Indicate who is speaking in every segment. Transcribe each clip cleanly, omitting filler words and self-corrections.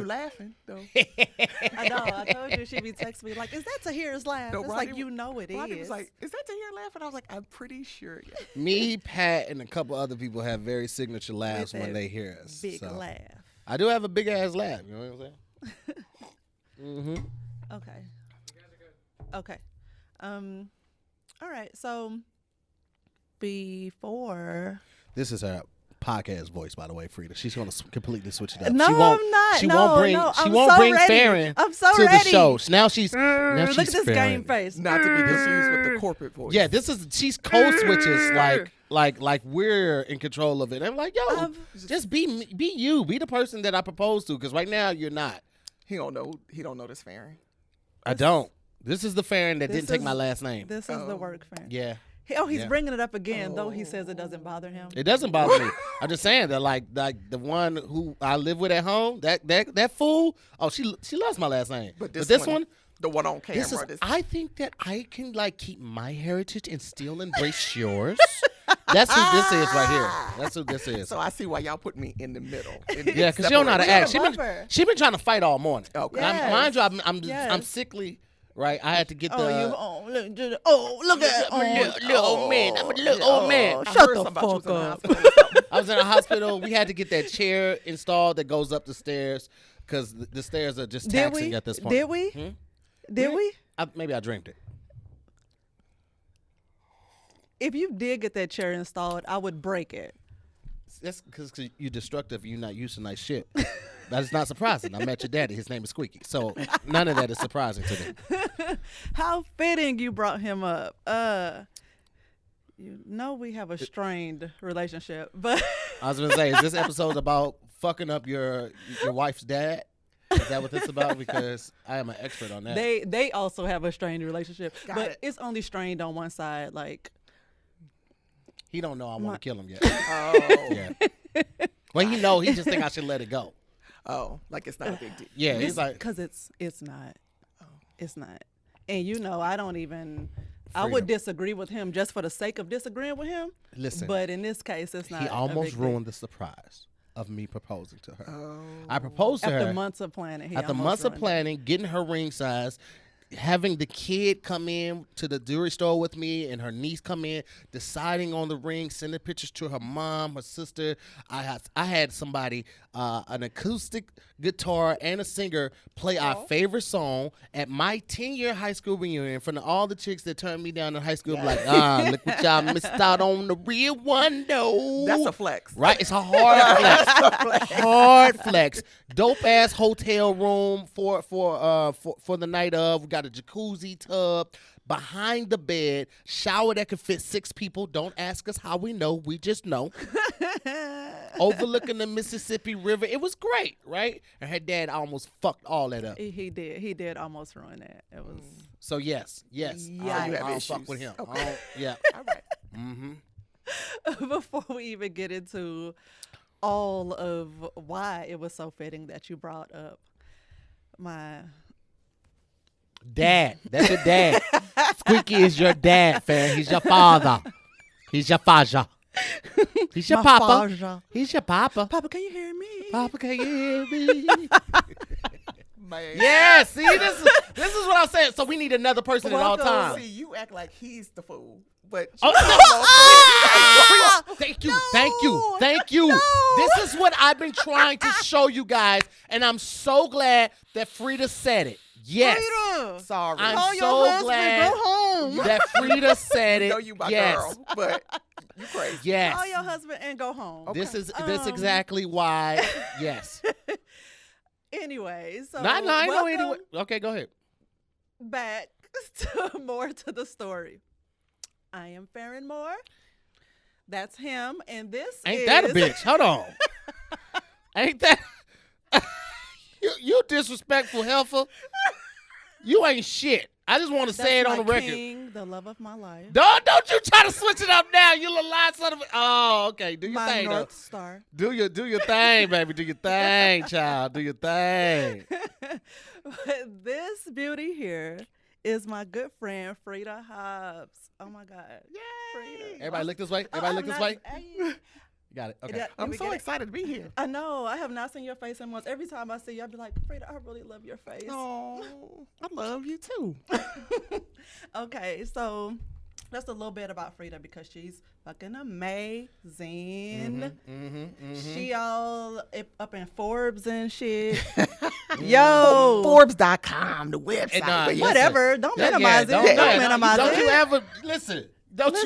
Speaker 1: laughing, though.
Speaker 2: I know. I told you she'd be texting me like, "Is that Tahir's laugh?"
Speaker 1: No,
Speaker 2: it's
Speaker 1: Rodney,
Speaker 2: like it
Speaker 1: Rodney
Speaker 2: is.
Speaker 1: was like, "Is that Tahir laughing?" I was like, "I'm pretty sure." Yeah.
Speaker 3: Me, Pat, and a couple other people have very signature laughs
Speaker 2: With
Speaker 3: when
Speaker 2: that
Speaker 3: they hear us.
Speaker 2: big
Speaker 3: So,
Speaker 2: laugh.
Speaker 3: I do have a big ass laugh. You know what I'm saying?
Speaker 2: Okay. Okay. All right. So before.
Speaker 3: This is her podcast voice, by the way, Frida. She's going to completely switch it up.
Speaker 2: No,
Speaker 3: she won't,
Speaker 2: I'm not.
Speaker 3: She
Speaker 2: No,
Speaker 3: won't bring.
Speaker 2: no,
Speaker 3: She
Speaker 2: I'm
Speaker 3: won't
Speaker 2: so
Speaker 3: bring
Speaker 2: ready.
Speaker 3: Farron
Speaker 2: I'm so
Speaker 3: to the
Speaker 2: ready.
Speaker 3: show. So now she's. Now
Speaker 2: Look
Speaker 3: she's
Speaker 2: at this
Speaker 3: Farron.
Speaker 2: game face.
Speaker 1: Not to be confused with the corporate voice.
Speaker 3: Yeah, this is. She's code switches like we're in control of it. I'm like, yo, just be you. Be the person that I propose to. Because right now you're not.
Speaker 1: He don't know. He don't know this Farron.
Speaker 3: I don't. This is the Farron that
Speaker 2: This
Speaker 3: didn't take
Speaker 2: is-
Speaker 3: my last name.
Speaker 2: This is the work fan.
Speaker 3: Yeah.
Speaker 2: He's
Speaker 3: Yeah.
Speaker 2: bringing it up again, though he says it doesn't bother him.
Speaker 3: It doesn't bother me. I'm just saying that like the one who I live with at home, that fool. Oh, she loves my last name.
Speaker 1: But
Speaker 3: this
Speaker 1: this
Speaker 3: one,
Speaker 1: the one on camera.
Speaker 3: I think that I can like keep my heritage and still embrace yours. That's who this is right here. That's who this is.
Speaker 1: So I see why y'all put me in the middle.
Speaker 3: Yeah, because she don't know how to act. She been trying to fight all morning.
Speaker 1: Okay.
Speaker 2: Yes.
Speaker 3: Mind you, I'm
Speaker 2: Yes.
Speaker 3: sickly. Right, I had to get the.
Speaker 2: Look at
Speaker 3: I'm a little old man. I'm a little old man.
Speaker 2: Shut the fuck up.
Speaker 3: I was in a hospital. We had to get that chair installed that goes up the stairs because the stairs are just taxing at this point.
Speaker 2: Did we? Did we?
Speaker 3: Maybe I dreamed it.
Speaker 2: If you did get that chair installed, I would break it.
Speaker 3: That's because you're destructive. You're not used to nice shit. That is not surprising. I met your daddy. His name is Squeaky. So none of that is surprising to me.
Speaker 2: How fitting you brought him up. You know we have a strained relationship, but
Speaker 3: I was gonna say, is this episode about fucking up your wife's dad? Is that what this is about? Because I am an expert on that.
Speaker 2: they also have a strained relationship, but
Speaker 1: it.
Speaker 2: it's only strained on one side. Like
Speaker 3: He don't know I want to kill him yet.
Speaker 1: Oh.
Speaker 3: Yeah. Well, he know. He just think I should let it go.
Speaker 1: Oh, like it's not a big deal.
Speaker 3: Yeah, he's like,
Speaker 2: because it's not. It's not. And you know, I don't even. I
Speaker 3: Freedom.
Speaker 2: would disagree with him just for the sake of disagreeing with him.
Speaker 3: listen.
Speaker 2: But in this case, it's not.
Speaker 3: He
Speaker 2: a
Speaker 3: almost
Speaker 2: big
Speaker 3: ruined the surprise of me proposing to her.
Speaker 1: Oh.
Speaker 3: I proposed to
Speaker 2: deal. After
Speaker 3: her
Speaker 2: months of planning.
Speaker 3: after months of planning, getting her ring size, having the kid come in to the jewelry store with me and her niece come in, deciding on the ring, sending pictures to her mom, her sister. I had somebody, an acoustic guitar and a singer play our favorite song at my 10-year high school reunion from all the chicks that turned me down in high school. Like, look what y'all missed out on the real one, though.
Speaker 1: That's a flex.
Speaker 3: Right? It's a hard flex. Hard flex. Dope ass hotel room for the night of. We got a jacuzzi tub behind the bed, shower that could fit 6 people. Don't ask us how we know. We just know. Overlooking the Mississippi River. It was great, right? And her dad almost fucked all that up.
Speaker 2: He did. He did almost ruin that. It was.
Speaker 3: So yes.
Speaker 2: Yeah.
Speaker 1: You
Speaker 3: I
Speaker 1: have
Speaker 3: don't
Speaker 1: issues.
Speaker 3: fuck with him.
Speaker 1: Okay.
Speaker 3: Yeah.
Speaker 1: All right.
Speaker 3: Mm-hmm.
Speaker 2: Before we even get into all of why it was so fitting that you brought up my
Speaker 3: Dad. That's your dad. Squeaky is your dad, fam. He's your father. He's your father. He's your
Speaker 2: my
Speaker 3: papa.
Speaker 2: father.
Speaker 3: He's your papa.
Speaker 2: Papa, can you hear me?
Speaker 3: Papa, can you hear me?
Speaker 1: Man.
Speaker 3: Yeah, see, this is what I'm saying. So we need another person at all
Speaker 2: Welcome.
Speaker 3: times.
Speaker 1: See, you act like he's the fool, but
Speaker 3: Oh, thank you, thank you,
Speaker 2: No.
Speaker 3: thank you.
Speaker 2: No.
Speaker 3: This is what I've been trying to show you guys, and I'm so glad that Frida said it. Yes,
Speaker 2: Frida,
Speaker 1: sorry.
Speaker 3: I'm
Speaker 2: call your
Speaker 3: so
Speaker 2: husband,
Speaker 3: glad
Speaker 2: go home.
Speaker 3: that Frida said
Speaker 1: I
Speaker 3: it.
Speaker 1: know you my
Speaker 3: Yes,
Speaker 1: girl, but you crazy.
Speaker 3: yes.
Speaker 2: Call your husband and go home.
Speaker 3: This is exactly why. Yes.
Speaker 2: Anyway, so
Speaker 3: No, I know
Speaker 2: welcome
Speaker 3: anyway. Okay, go ahead.
Speaker 2: back to the story. I am Farron Moore. That's him, and this
Speaker 3: Ain't
Speaker 2: is
Speaker 3: that a bitch? Hold on. Ain't that you disrespectful heifer? You ain't shit. I just want to say it
Speaker 2: That's
Speaker 3: on the
Speaker 2: my
Speaker 3: record.
Speaker 2: king, the love of my life.
Speaker 3: Don't you try to switch it up now, you little lie son of a. Oh, okay. Do your
Speaker 2: My
Speaker 3: thing, though.
Speaker 2: North Star.
Speaker 3: Do your thing, baby. Do your thing, child. Do your thing.
Speaker 2: But this beauty here is my good friend Frida Hobbs. Oh my God. Yay! Frida.
Speaker 3: Everybody look this way. Everybody look this way. You Got it. Okay.
Speaker 2: Yeah,
Speaker 1: I'm
Speaker 2: we
Speaker 1: so
Speaker 2: get it?
Speaker 1: excited to be here.
Speaker 2: I know. I have not seen your face in months. Every time I see you, I be like, Frida, I really love your face.
Speaker 1: Oh, I love you too.
Speaker 2: Okay, so that's a little bit about Frida because she's fucking amazing. She all up in Forbes and shit. Yo,
Speaker 1: Forbes.com, the website.
Speaker 3: nah,
Speaker 1: but
Speaker 3: listen.
Speaker 2: whatever. Don't minimize it.
Speaker 3: Don't
Speaker 2: minimize
Speaker 3: don't
Speaker 2: it.
Speaker 3: you ever listen. Don't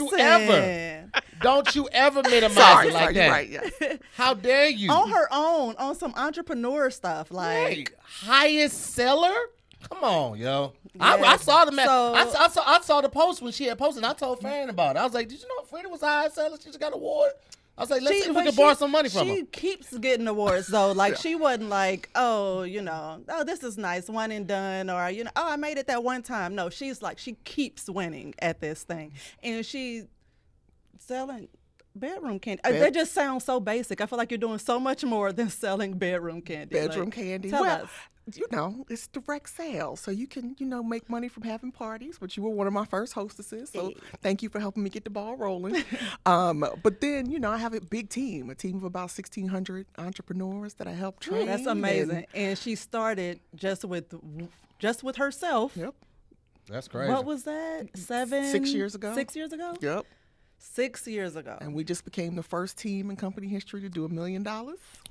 Speaker 3: you ever minimize
Speaker 1: Sorry,
Speaker 3: it like
Speaker 1: sorry,
Speaker 3: that.
Speaker 1: you're right. Yes.
Speaker 3: How dare you?
Speaker 2: On her own, on some entrepreneur stuff, like.
Speaker 3: Right. Highest seller? Come on, yo. I
Speaker 2: Yes.
Speaker 3: saw the
Speaker 2: So-
Speaker 3: I saw the post when she had posted. And I told Fran about it. I was like, "Did you know Frida was the highest seller? She just got an award." I was like, "Let's see if we
Speaker 2: but
Speaker 3: can borrow some money from her."
Speaker 2: She keeps getting awards though. Like she wasn't like, oh, this is nice, one and done, or oh, I made it that one time. No, she's like, she keeps winning at this thing, and she selling bedroom candy. That just sounds so basic. I feel like you're doing so much more than selling bedroom candy.
Speaker 1: Bedroom
Speaker 2: Like,
Speaker 1: candy.
Speaker 2: Tell
Speaker 1: Well,
Speaker 2: us.
Speaker 1: it's direct sales. So you can, make money from having parties, which you were one of my first hostesses. So thank you for helping me get the ball rolling. But then, I have a big team, a team of about 1,600 entrepreneurs that I help train.
Speaker 2: That's amazing. And she started just with herself.
Speaker 1: Yep.
Speaker 3: That's crazy.
Speaker 2: What was that?
Speaker 1: 6 years ago.
Speaker 2: 6 years ago?
Speaker 1: Yep.
Speaker 2: 6 years ago.
Speaker 1: And we just became the first team in company history to do $1 million.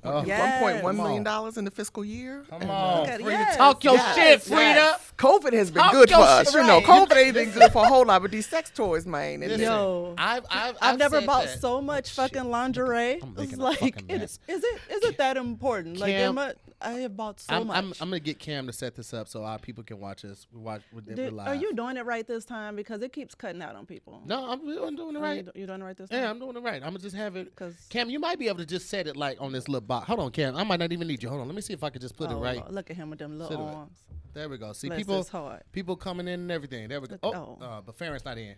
Speaker 3: Oh.
Speaker 2: Yes.
Speaker 1: $1.1 million in the fiscal year.
Speaker 3: Come
Speaker 1: And,
Speaker 3: on,
Speaker 2: Okay,
Speaker 3: Frida.
Speaker 2: yes,
Speaker 3: Talk your
Speaker 1: yes,
Speaker 3: shit, Frida.
Speaker 1: yes. COVID has been
Speaker 3: Talk
Speaker 1: good for
Speaker 3: your
Speaker 1: us.
Speaker 3: shit, right.
Speaker 1: COVID ain't been good for a whole lot, but these sex toys, man. And
Speaker 3: Listen,
Speaker 2: Yo.
Speaker 3: I've
Speaker 2: never
Speaker 3: said
Speaker 2: bought
Speaker 3: that.
Speaker 2: so much
Speaker 3: Oh, shit.
Speaker 2: fucking lingerie.
Speaker 3: I'm
Speaker 2: It's
Speaker 3: making a
Speaker 2: like,
Speaker 3: fucking mess.
Speaker 2: is it that important? Like,
Speaker 3: Cam,
Speaker 2: I have bought so
Speaker 3: I'm
Speaker 2: much.
Speaker 3: gonna get Cam to set this up so our people can watch us. We're
Speaker 2: Dude,
Speaker 3: live.
Speaker 2: are you doing it right this time? Because it keeps cutting out on people.
Speaker 3: No, I'm doing it
Speaker 2: Are
Speaker 3: right.
Speaker 2: you doing it right this time?
Speaker 3: Yeah, I'm doing it right. I'm gonna just have it.
Speaker 2: 'Cause-
Speaker 3: Cam, you might be able to just set it like on this little box. Hold on, Cam. I might not even need you. Hold on. Let me see if I can just put it
Speaker 2: Oh,
Speaker 3: right.
Speaker 2: Lord, look at him with them
Speaker 3: Sit
Speaker 2: little
Speaker 3: it right.
Speaker 2: arms.
Speaker 3: There we go. See,
Speaker 2: Bless
Speaker 3: people
Speaker 2: his heart.
Speaker 3: coming in and everything. There we go.
Speaker 2: Oh.
Speaker 3: But Farron's not in.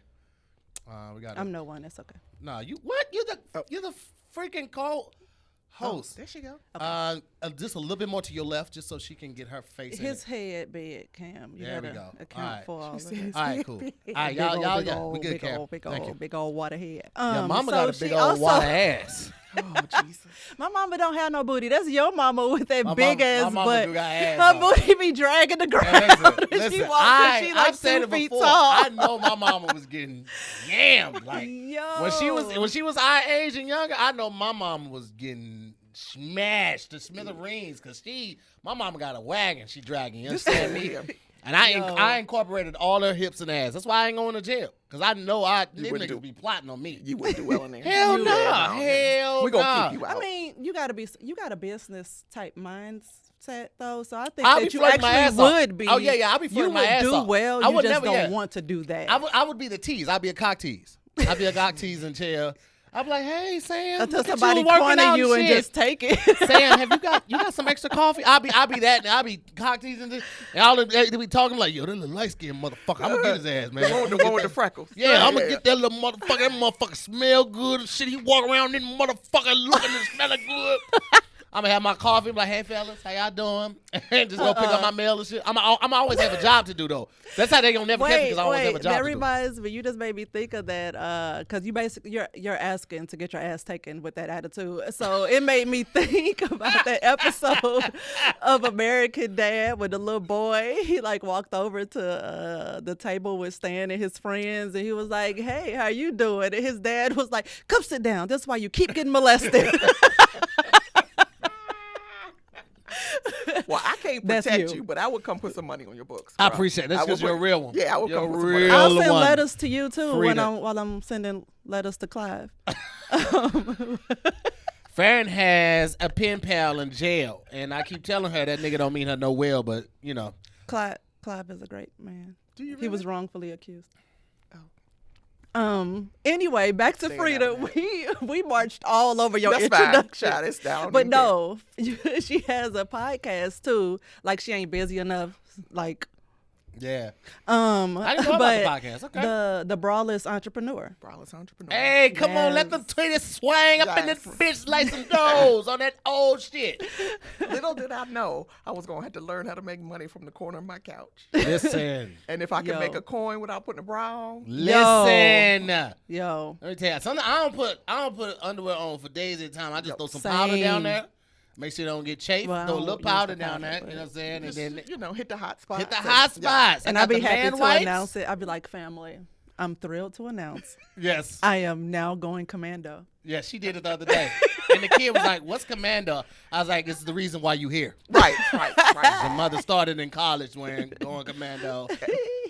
Speaker 3: We got.
Speaker 2: I'm no one. That's okay.
Speaker 3: No, you what? You're the freaking co-host.
Speaker 1: There she go.
Speaker 3: Just a little bit more to your left, just so she can get her face in
Speaker 2: His
Speaker 3: it.
Speaker 2: head big, Cam. You
Speaker 3: There we
Speaker 2: gotta
Speaker 3: go.
Speaker 2: account
Speaker 3: All right.
Speaker 2: for all of
Speaker 1: She
Speaker 2: this.
Speaker 1: said-
Speaker 3: All right, cool. All right,
Speaker 2: Big old,
Speaker 3: y'all,
Speaker 2: big
Speaker 3: we
Speaker 2: old,
Speaker 3: good,
Speaker 2: big
Speaker 3: Cam.
Speaker 2: old, big
Speaker 3: Thank you.
Speaker 2: old, big old water head.
Speaker 3: Your mama
Speaker 2: so
Speaker 3: got a big
Speaker 2: she
Speaker 3: old
Speaker 2: also-
Speaker 3: water ass.
Speaker 1: Oh, Jesus.
Speaker 2: My mama don't have no booty. That's your mama with that
Speaker 3: My
Speaker 2: big
Speaker 3: mama-
Speaker 2: ass
Speaker 3: my mama
Speaker 2: butt.
Speaker 3: do got ass,
Speaker 2: Her
Speaker 3: though.
Speaker 2: booty be dragging the ground.
Speaker 3: Listen,
Speaker 2: she
Speaker 3: listen,
Speaker 2: walks and she like
Speaker 3: I've said
Speaker 2: 2
Speaker 3: it
Speaker 2: feet
Speaker 3: before.
Speaker 2: tall.
Speaker 3: I know my mama was getting yammed. Like
Speaker 2: Yo.
Speaker 3: when she was our age and younger, I know my mama was getting smashed to smithereens because my mama got a wagon she dragging. You understand me? And I incorporated all her hips and ass. That's why I ain't going to jail. Because I know these
Speaker 1: wouldn't
Speaker 3: niggas be plotting on me.
Speaker 1: You wouldn't do well in there.
Speaker 3: Hell
Speaker 1: You
Speaker 3: no.
Speaker 1: would.
Speaker 3: Hell
Speaker 1: We gonna
Speaker 3: nah.
Speaker 1: keep you out.
Speaker 2: I mean, you got a business type mindset though, so I think
Speaker 3: I'll be
Speaker 2: that you
Speaker 3: flirting my ass
Speaker 2: actually
Speaker 3: off.
Speaker 2: would be.
Speaker 3: Oh, yeah, I'll be flirting
Speaker 2: You
Speaker 3: my
Speaker 2: would
Speaker 3: ass
Speaker 2: do
Speaker 3: off.
Speaker 2: well.
Speaker 3: I
Speaker 2: You
Speaker 3: would
Speaker 2: just
Speaker 3: never-
Speaker 2: don't
Speaker 3: yeah.
Speaker 2: want to do that.
Speaker 3: I would be the tease. I'd be a cock tease. I'd be a cock tease and chair. I'd be like, hey, Sam.
Speaker 2: Until
Speaker 3: look at
Speaker 2: somebody
Speaker 3: you working
Speaker 2: corner
Speaker 3: out
Speaker 2: you and
Speaker 3: shit.
Speaker 2: just take it.
Speaker 3: Sam, have you got some extra coffee? I'll be that, and I'll be cock teasing this, and all they be talking like, yo, that little light skinned motherfucker. I'm gonna get his ass, man.
Speaker 1: The one with the freckles.
Speaker 3: Yeah, I'm gonna get that little motherfucker. That motherfucker smell good and shit. He walk around this motherfucker looking and smelling good. I'm gonna have my coffee. I'm like, hey fellas, how y'all doing? And just go pick up my mail and shit. I'm always have a job to do though. That's how they gonna never catch me because I always have a job
Speaker 2: that
Speaker 3: to do.
Speaker 2: reminds me. You just made me think of that because you basically you're asking to get your ass taken with that attitude. So it made me think about that episode of American Dad with the little boy. He like walked over to the table with Stan and his friends, and he was like, "Hey, how you doing?" And his dad was like, "Come sit down. That's why you keep getting molested."
Speaker 1: Well, I can't
Speaker 2: That's
Speaker 1: protect
Speaker 2: you.
Speaker 1: you, but I would come put some money on your books.
Speaker 3: I
Speaker 1: bro.
Speaker 3: appreciate it. That's
Speaker 1: I would
Speaker 3: because you're a
Speaker 1: put-
Speaker 3: real one.
Speaker 1: Yeah, I would
Speaker 3: You're
Speaker 1: come
Speaker 3: a
Speaker 1: put some money.
Speaker 3: real
Speaker 2: I'll send
Speaker 3: one.
Speaker 2: letters to you too
Speaker 3: Frida.
Speaker 2: while I'm sending letters to Clive.
Speaker 3: Farron has a pen pal in jail, and I keep telling her that nigga don't mean her no well, but you know.
Speaker 2: Clive is a great man.
Speaker 1: Do you
Speaker 2: He was
Speaker 1: really?
Speaker 2: wrongfully accused.
Speaker 1: Oh.
Speaker 2: Anyway, back to
Speaker 1: Staying
Speaker 2: Frida.
Speaker 1: out of
Speaker 2: We marched all over your
Speaker 1: That's fine.
Speaker 2: introduction.
Speaker 1: Child, it's down.
Speaker 2: But no, she has a podcast too. Like she ain't busy enough. Like
Speaker 3: Yeah.
Speaker 2: I
Speaker 3: didn't know about the podcast. Okay.
Speaker 2: The braless entrepreneur.
Speaker 1: Braless entrepreneur.
Speaker 3: Hey, come on, let them titties swing up in this bitch like some doors on that old shit.
Speaker 1: Little did I know I was going to have to learn how to make money from the corner of my couch.
Speaker 3: Listen.
Speaker 1: And if I could make a coin without putting a bra on.
Speaker 3: Listen.
Speaker 2: Yo.
Speaker 3: Let me tell you, something I don't put underwear on for days at a time. I just throw some powder down there. Make sure it don't get chafed.
Speaker 2: Well,
Speaker 3: throw a little powder down there. You know what I'm saying?
Speaker 1: Just,
Speaker 3: and then
Speaker 1: hit the hot spots.
Speaker 3: hit the hot spots.
Speaker 2: And I'd be happy to announce it. I'd be like, family, I'm thrilled to announce.
Speaker 3: Yes.
Speaker 2: I am now going commando.
Speaker 3: Yeah, she did it the other day. And the kid was like, what's commando? I was like, this is the reason why you here.
Speaker 1: Right.
Speaker 3: The mother started in college going commando.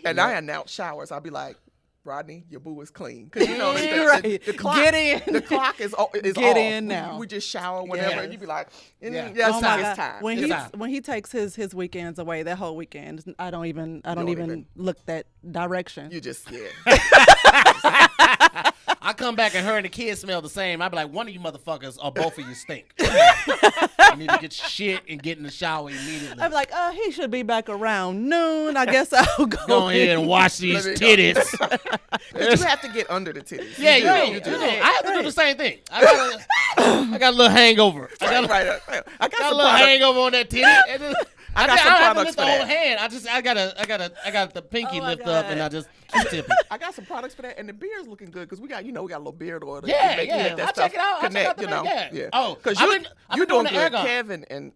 Speaker 1: And I announce showers. I'll be like, Rodney, your boo is clean. Because you know, the clock,
Speaker 2: get in.
Speaker 1: The clock is
Speaker 2: get
Speaker 1: off.
Speaker 2: in now.
Speaker 1: We just shower whenever, and you be like,
Speaker 3: Yeah.
Speaker 1: yes,
Speaker 2: Oh my
Speaker 1: it's
Speaker 2: God.
Speaker 1: time.
Speaker 2: When he takes his weekends away, that whole weekend, I don't even look that direction.
Speaker 1: You just
Speaker 3: I come back and her and the kids smell the same. I be like, one of you motherfuckers or both of you stink. You need to get shit and get in the shower immediately.
Speaker 2: I'm like, he should be back around noon. I guess I'll
Speaker 3: Go ahead and wash these titties.
Speaker 1: you have to get under the titties.
Speaker 3: Yeah, you do. I have to do the same thing. I got a little hangover. I got a little hangover on that titty. I got some products for that. Whole hand. I got the pinky lift up and I just tip it.
Speaker 1: I got some products for that, and the beard's looking good because we got a little beard oil.
Speaker 3: Yeah.
Speaker 1: That
Speaker 3: I'll check it out.
Speaker 1: Connect,
Speaker 3: Yeah.
Speaker 1: Oh, because you're doing good, Kevin, and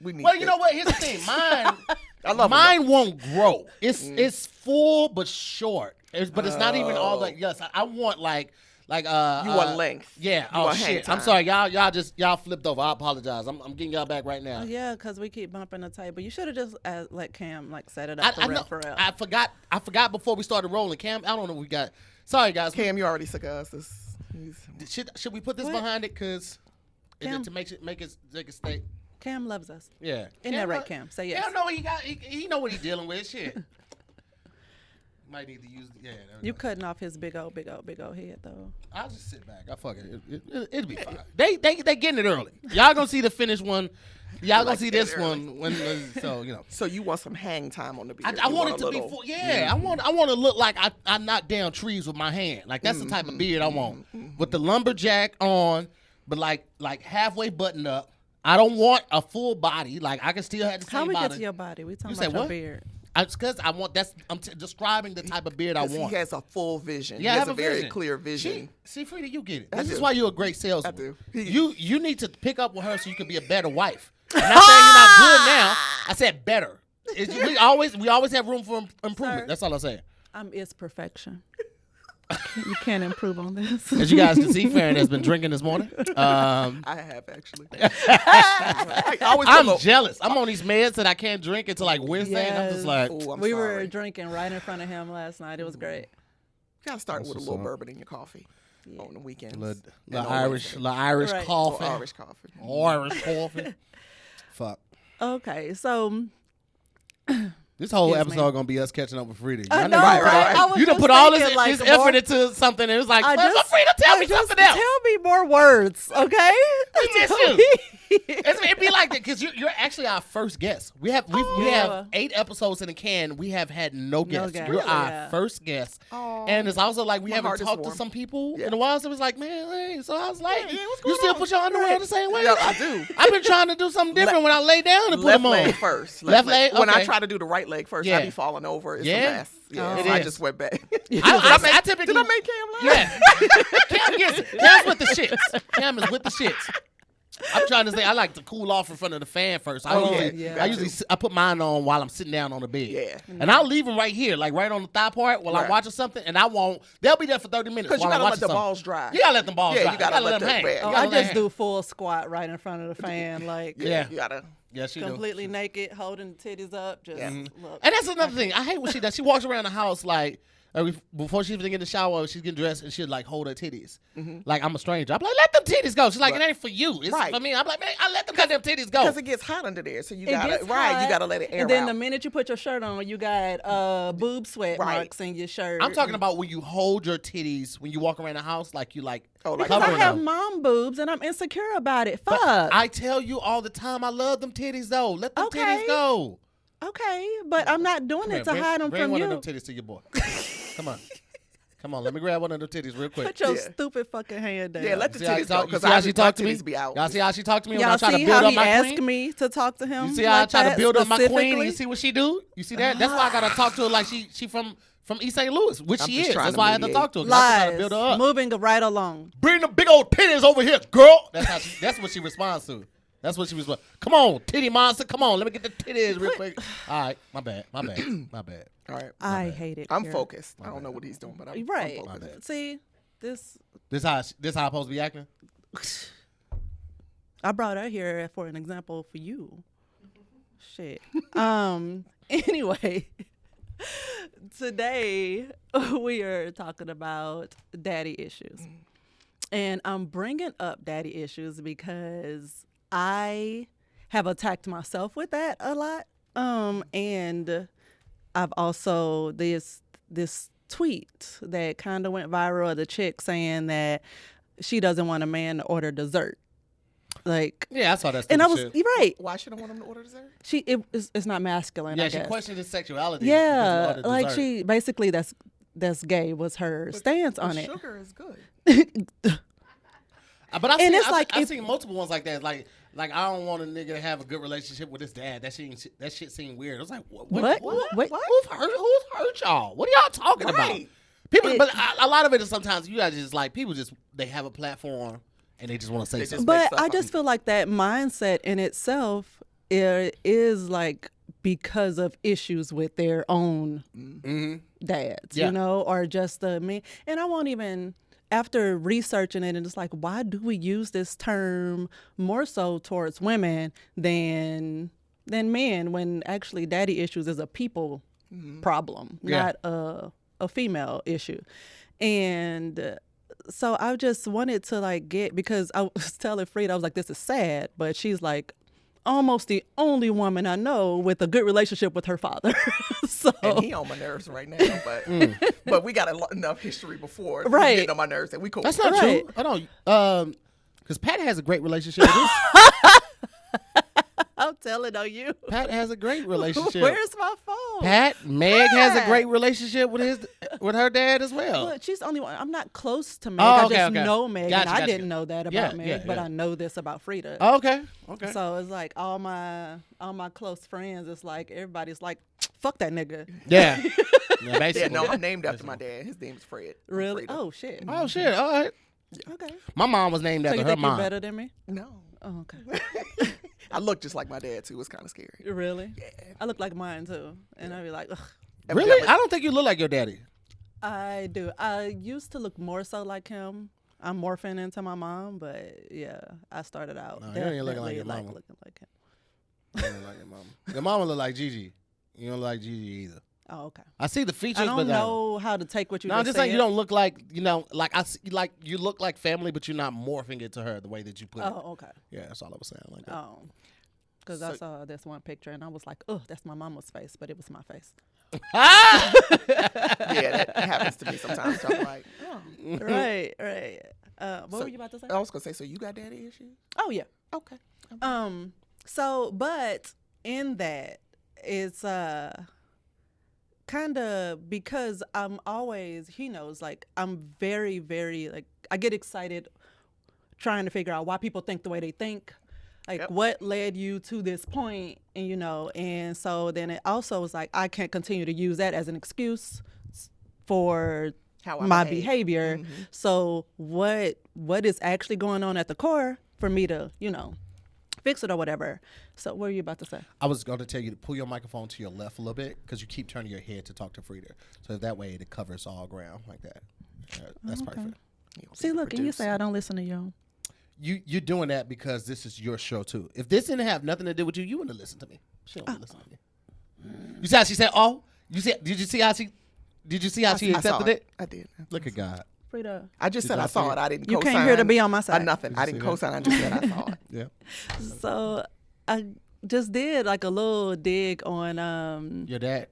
Speaker 1: we need.
Speaker 3: Well, you know what? Here's the thing. Mine,
Speaker 1: mine
Speaker 3: won't grow. It's full but short. But it's not even all that. Yes, I want like you
Speaker 1: want length.
Speaker 3: Yeah.
Speaker 1: You
Speaker 3: Shit. I'm sorry, y'all flipped over. I apologize. I'm getting y'all back right now.
Speaker 2: Oh, yeah, because we keep bumping the table. You should have just let Cam set it up for real.
Speaker 3: I forgot before we started rolling. Cam, I don't know what we got. Sorry guys.
Speaker 1: Cam, you already sick of us.
Speaker 3: Should we put this behind it? Cause to make it stay.
Speaker 2: Cam loves us.
Speaker 3: Yeah.
Speaker 2: Isn't that right, Cam? Say yes.
Speaker 3: Cam know what he got. He know what he's dealing with. Shit. Might need to use.
Speaker 2: You cutting off his big old head though.
Speaker 3: I'll just sit back. I fuck it. It'll be fine. They getting it early. Y'all gonna see the finished one. Y'all gonna see this one when so you know.
Speaker 1: So you want some hang time on the beard?
Speaker 3: I want it to be full. Yeah, I want to look like I knock down trees with my hand. Like that's the type of beard I want with the lumberjack on, but like halfway buttoned up. I don't want a full body. Like I can still have the same
Speaker 2: body. How we
Speaker 3: body.
Speaker 2: get to your body? We talking about your beard.
Speaker 3: Because I want I'm describing the type of beard I want.
Speaker 1: He has a full vision.
Speaker 3: Yeah,
Speaker 1: he has
Speaker 3: a
Speaker 1: very clear vision.
Speaker 3: See, Frida, you get it. This is why you're a great salesman.
Speaker 1: I do.
Speaker 3: You need to pick up with her so you can be a better wife. I'm not saying you're not good now. I said better. We always have room for improvement.
Speaker 2: Sir,
Speaker 3: that's all I'm saying.
Speaker 2: It's perfection. You can't improve on this.
Speaker 3: As you guys can see, Farron has been drinking this morning.
Speaker 1: I have actually.
Speaker 3: I'm jealous. I'm on these meds that I can't drink until like Wednesday. And I'm just like,
Speaker 2: we were drinking right in front of him last night. It was great.
Speaker 1: You gotta start with a little bourbon in your coffee on the weekends.
Speaker 3: The Irish
Speaker 2: Right.
Speaker 3: coffee.
Speaker 1: Irish coffee.
Speaker 3: Irish coffee. Fuck.
Speaker 2: Okay, so
Speaker 3: this whole episode gonna be us catching up with Frida.
Speaker 2: I know,
Speaker 1: right.
Speaker 3: You done put all this effort into something, and it was like, Frida, tell me something else.
Speaker 2: Tell me more words, okay?
Speaker 3: We miss you. It'd be like that because you're actually our first guest. We have 8 episodes in the can. We have had no guests. You're our first guest, and it's also like we haven't talked to some people in a while. So it was like, man, hey, so I was like, you still put your underwear the same way?
Speaker 1: Yeah, I do.
Speaker 3: I've been trying to do something different when I lay down and put them on.
Speaker 1: Left leg first.
Speaker 3: Left leg.
Speaker 1: When I try to do the right leg first, I be falling over. It's a mess. Yeah, so I just went back.
Speaker 3: I typically
Speaker 1: did I make Cam laugh?
Speaker 3: Yeah. Cam gets it. Cam's with the shits. Cam is with the shits. I'm trying to say I like to cool off in front of the fan first. I usually put mine on while I'm sitting down on the bed.
Speaker 1: Yeah.
Speaker 3: And I'll leave them right here, like right on the thigh part while I'm watching something, and they'll be there for 30 minutes
Speaker 1: because
Speaker 3: while
Speaker 1: you
Speaker 3: I'm
Speaker 1: gotta
Speaker 3: watching
Speaker 1: let the
Speaker 3: something.
Speaker 1: balls dry.
Speaker 3: You gotta let them balls dry.
Speaker 1: You gotta let them hang.
Speaker 2: I just do full squat right in front of the fan, like
Speaker 3: yeah.
Speaker 1: You gotta.
Speaker 3: Yeah, she
Speaker 2: completely naked, holding the titties up. Just look.
Speaker 3: And that's another thing. I hate when she does. She walks around the house like before she even get in the shower, she's getting dressed and she'll like hold her titties. Like I'm a stranger. I'm like, let them titties go. She's like, it ain't for you. It's for me. I'm like, man, I let them goddamn titties go.
Speaker 1: Because it gets hot under there, so you gotta you gotta let it air out.
Speaker 2: And then the minute you put your shirt on, you got boob sweat marks in your shirt.
Speaker 3: I'm talking about when you hold your titties when you walk around the house, like you like.
Speaker 2: Because I have mom boobs and I'm insecure about it. Fuck.
Speaker 3: But I tell you all the time, I love them titties though. Let them titties go.
Speaker 2: Okay, but I'm not doing it to hide them
Speaker 3: bring
Speaker 2: from
Speaker 3: one
Speaker 2: you.
Speaker 3: of them titties to your boy. Come on, let me grab one of them titties real quick.
Speaker 2: Put your stupid fucking hand down.
Speaker 1: Yeah, let the
Speaker 3: See how
Speaker 1: titties go,
Speaker 3: you
Speaker 1: because
Speaker 3: see how she talked to me?
Speaker 1: be out.
Speaker 3: Y'all see how she talked to me when
Speaker 2: Y'all
Speaker 3: I try to
Speaker 2: see
Speaker 3: build
Speaker 2: how
Speaker 3: up
Speaker 2: he
Speaker 3: my
Speaker 2: asked
Speaker 3: queen?
Speaker 2: me to talk to him?
Speaker 3: You see how
Speaker 2: like
Speaker 3: I try to
Speaker 2: that
Speaker 3: build up my queen?
Speaker 2: specifically?
Speaker 3: You see what she do? You see that? That's why I gotta talk to her like she from East St. Louis, which
Speaker 1: I'm
Speaker 3: she
Speaker 1: just
Speaker 3: is.
Speaker 1: trying
Speaker 3: That's
Speaker 1: to
Speaker 3: why I had to
Speaker 1: mediate.
Speaker 3: talk to her. 'Cause I try to
Speaker 2: Lies.
Speaker 3: build her up.
Speaker 2: Moving right along.
Speaker 3: Bring the big old titties over here, girl. That's what she responds to. That's what she was like. Come on, titty monster. Come on, let me get the titties real quick. All right, my bad. My bad.
Speaker 1: All right.
Speaker 2: I hate it.
Speaker 1: I'm
Speaker 2: Karen.
Speaker 1: focused. I don't know what he's doing, but I'm
Speaker 2: Right.
Speaker 1: I'm focused.
Speaker 2: See, this.
Speaker 3: This how I'm supposed to be acting?
Speaker 2: I brought her here for an example for you. Shit. Anyway, today we are talking about daddy issues. And I'm bringing up daddy issues because I have attacked myself with that a lot. And I've also this tweet that kind of went viral of the chick saying that she doesn't want a man to order dessert. Like,
Speaker 3: Yeah, I saw that.
Speaker 2: and I was
Speaker 3: shit.
Speaker 2: you're right.
Speaker 1: Why should I want him to order dessert?
Speaker 2: It's not masculine.
Speaker 3: Yeah,
Speaker 2: I
Speaker 3: she
Speaker 2: guess.
Speaker 3: questioned his sexuality.
Speaker 2: Yeah,
Speaker 3: because of all the
Speaker 2: like
Speaker 3: dessert.
Speaker 2: she basically that's gay was her stance on it.
Speaker 1: Sugar is good.
Speaker 3: But I've
Speaker 2: And
Speaker 3: seen,
Speaker 2: it's
Speaker 3: I've,
Speaker 2: like
Speaker 3: I've
Speaker 2: if-
Speaker 3: seen multiple ones like that. Like I don't want a nigga to have a good relationship with his dad. That shit seemed weird. I was like, what?
Speaker 2: What?
Speaker 3: Who's hurt y'all? What are y'all talking about?
Speaker 1: Right.
Speaker 3: People, but a lot of it is sometimes you guys just like people just they have a platform and they just want to say
Speaker 1: They just
Speaker 3: something.
Speaker 1: make
Speaker 2: But
Speaker 1: stuff
Speaker 2: I
Speaker 1: up.
Speaker 2: just feel like that mindset in itself is like because of issues with their own dads,
Speaker 3: Yeah.
Speaker 2: you know, or just the men. And I won't even, after researching it, and it's like, why do we use this term more so towards women than men, when actually daddy issues is a people problem,
Speaker 3: Yeah.
Speaker 2: not a female issue. And so I just wanted to like get, because I was telling Frida, I was like, this is sad, but she's like almost the only woman I know with a good relationship with her father. So
Speaker 1: And he on my nerves right now, but but we got enough history before
Speaker 2: Right.
Speaker 1: he getting on my nerves that we cool.
Speaker 3: That's not
Speaker 2: Right.
Speaker 3: true. I don't. Because Pat has a great relationship with his.
Speaker 2: I'm telling on you.
Speaker 3: Pat has a great relationship.
Speaker 2: Where's my phone?
Speaker 3: Meg has a
Speaker 2: Pat.
Speaker 3: great relationship with her dad as well.
Speaker 2: But she's the only one. I'm not close to Meg.
Speaker 3: Oh,
Speaker 2: I
Speaker 3: okay,
Speaker 2: just
Speaker 3: okay.
Speaker 2: know Meg,
Speaker 3: Gotcha,
Speaker 2: and I
Speaker 3: gotcha.
Speaker 2: didn't know that
Speaker 3: Yeah,
Speaker 2: about Meg,
Speaker 3: yeah,
Speaker 2: but
Speaker 3: yeah.
Speaker 2: I know this about Frida.
Speaker 3: Okay.
Speaker 2: So it's like all my close friends. It's like everybody's like, fuck that nigga.
Speaker 3: Yeah. Yeah, basically.
Speaker 1: Yeah, no, I'm named after my dad. His name's Fred. I'm
Speaker 2: Really?
Speaker 1: Frida.
Speaker 2: Oh shit.
Speaker 3: Oh shit! All right.
Speaker 2: Okay.
Speaker 3: My mom was named
Speaker 2: So
Speaker 3: after
Speaker 2: you
Speaker 3: her
Speaker 2: think you're
Speaker 3: mom.
Speaker 2: better than me?
Speaker 1: No.
Speaker 2: Oh, okay.
Speaker 1: I look just like my dad too. It's kind of scary.
Speaker 2: Really?
Speaker 1: Yeah.
Speaker 2: I look like mine too, and I'd be like, ugh.
Speaker 3: Really? I don't think you look like your daddy.
Speaker 2: I do. I used to look more so like him. I'm morphing into my mom, but yeah, I started out
Speaker 3: No, you ain't looking like
Speaker 2: definitely
Speaker 3: your mama.
Speaker 2: looking like him.
Speaker 3: You don't look like your mama. Your mama look like Gigi. You don't look like Gigi either.
Speaker 2: Oh, okay.
Speaker 3: I see the features,
Speaker 2: I don't
Speaker 3: but
Speaker 2: know how to take what you
Speaker 3: No,
Speaker 2: just
Speaker 3: I'm just
Speaker 2: said.
Speaker 3: saying you don't look like like I see, like you look like family, but you're not morphing it to her the way that you put it.
Speaker 2: Oh, okay.
Speaker 3: Yeah, that's all I was saying. Like that.
Speaker 2: Oh, because I
Speaker 1: So-
Speaker 2: saw this one picture and I was like, oh, that's my mama's face, but it was my face.
Speaker 1: Yeah, that happens to me sometimes. So I'm like, oh.
Speaker 2: Right. What
Speaker 1: So-
Speaker 2: were you about to say?
Speaker 1: I was gonna say, so you got daddy issues?
Speaker 2: Oh yeah.
Speaker 1: Okay.
Speaker 2: So, but in that, it's kind of because I'm always, he knows, like I'm very, very like I get excited trying to figure out why people think the way they think. Like
Speaker 1: Yep.
Speaker 2: what led you to this point, and and so then it also was like I can't continue to use that as an excuse for
Speaker 1: How I
Speaker 2: my
Speaker 1: behave.
Speaker 2: behavior. So what is actually going on at the core for me to, fix it or whatever. So what are you about to say?
Speaker 3: I was going to tell you to pull your microphone to your left a little bit because you keep turning your head to talk to Frida. So that way it covers all ground like that. That's perfect.
Speaker 1: You know,
Speaker 2: See,
Speaker 1: be
Speaker 2: look, and you
Speaker 1: producer.
Speaker 2: say I don't listen to you.
Speaker 3: You're doing that because this is your show too. If this didn't have nothing to do with you, you wouldn't listen to me. She don't listen to me. You see how she said, "Oh"? Did you see how she
Speaker 1: I saw
Speaker 3: accepted it?
Speaker 1: I did.
Speaker 3: Look at God.
Speaker 2: Frida.
Speaker 1: I just said I saw it. I didn't.
Speaker 2: You
Speaker 1: co-sign
Speaker 2: came here to be on my side.
Speaker 1: Nothing. I
Speaker 3: Did you
Speaker 1: didn't
Speaker 3: see that?
Speaker 1: co-sign. I just said I saw it.
Speaker 3: Yeah.
Speaker 2: So I just did like a little dig on
Speaker 3: Your dad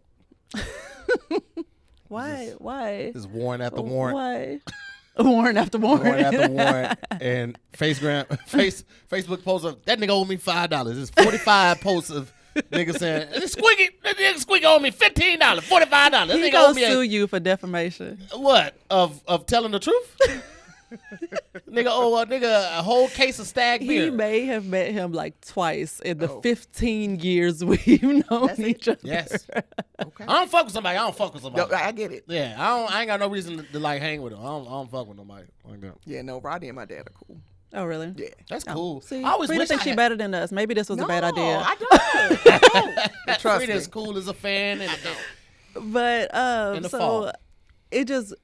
Speaker 2: why
Speaker 3: is warrant after warrant.
Speaker 2: why warrant after warrant.
Speaker 3: Warrant after warrant, and Facebook posts of that nigga owed me $5. It's 45 posts of Nigga saying, nigga Squeaky owe me $15, $45.
Speaker 2: He
Speaker 3: Nigga
Speaker 2: gonna
Speaker 3: owe me
Speaker 2: sue you for defamation.
Speaker 3: what? Of telling the truth? Nigga, a whole case of stag beer.
Speaker 2: He may have met him like twice in the 15 years we've known each other.
Speaker 3: Yes.
Speaker 1: Okay.
Speaker 3: I don't fuck with somebody.
Speaker 1: No, I get it.
Speaker 3: Yeah, I ain't got no reason to like hang with him. I don't fuck with nobody. Like that.
Speaker 1: Yeah, no, Rodney and my dad are cool.
Speaker 2: Oh, really?
Speaker 1: Yeah.
Speaker 3: That's
Speaker 2: Oh,
Speaker 3: cool.
Speaker 2: See,
Speaker 3: I always
Speaker 2: Frida
Speaker 3: wish
Speaker 2: thinks she better than us. Maybe this was a bad idea.
Speaker 1: I don't. I don't. Trust me.
Speaker 3: Frida's cool as a fan. And
Speaker 2: But
Speaker 3: In the
Speaker 2: so
Speaker 3: fall.
Speaker 2: it just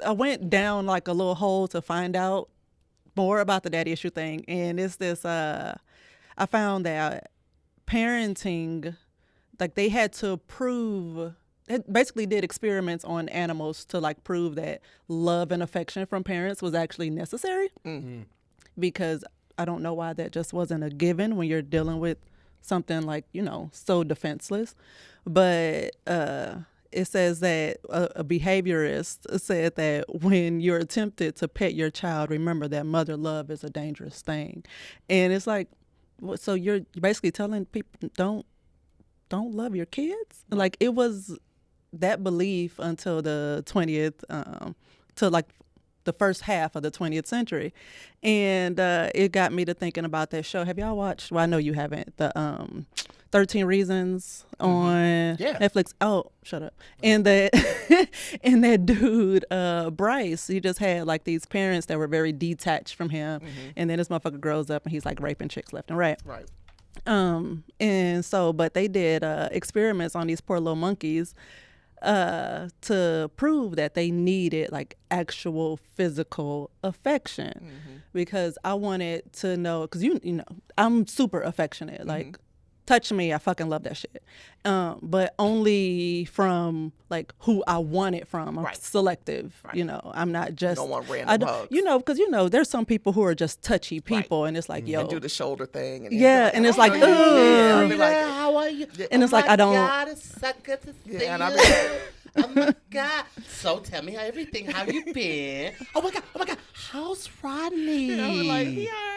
Speaker 2: I went down like a little hole to find out more about the daddy issue thing, and it's this. I found that parenting, like they had to prove. It basically did experiments on animals to like prove that love and affection from parents was actually necessary.
Speaker 1: Mm-hmm.
Speaker 2: Because I don't know why that just wasn't a given when you're dealing with something like, so defenseless. But it says that a behaviorist said that when you're tempted to pet your child, remember that mother love is a dangerous thing. And it's like, so you're basically telling people don't love your kids? Like it was that belief until the 20th, to like the first half of the 20th century. And it got me to thinking about that show. Have y'all watched? Well, I know you haven't. The 13 Reasons on Netflix. Oh, shut up. And that dude, Bryce, he just had like these parents that were very detached from him. Mm-hmm. And then this motherfucker grows up and he's like raping chicks left and right.
Speaker 1: Right.
Speaker 2: And so, but they did experiments on these poor little monkeys to prove that they needed like actual physical affection. Mm-hmm. Because I wanted to know, because you know I'm super affectionate. Mm-hmm. Like touch me, I fucking love that shit. But only from like who I want it from. I'm selective. Right. I'm not just.
Speaker 1: You don't want random hugs.
Speaker 2: Because there's some people who are just touchy people, and it's like, yo,
Speaker 1: and do the shoulder thing. And
Speaker 2: and it's like, ooh,
Speaker 3: how are you?
Speaker 2: And it's like, I don't.
Speaker 3: God, it's so good to see you. Oh my God. So tell me how you been? Oh my God. How's Rodney?
Speaker 1: I'm like, he all right.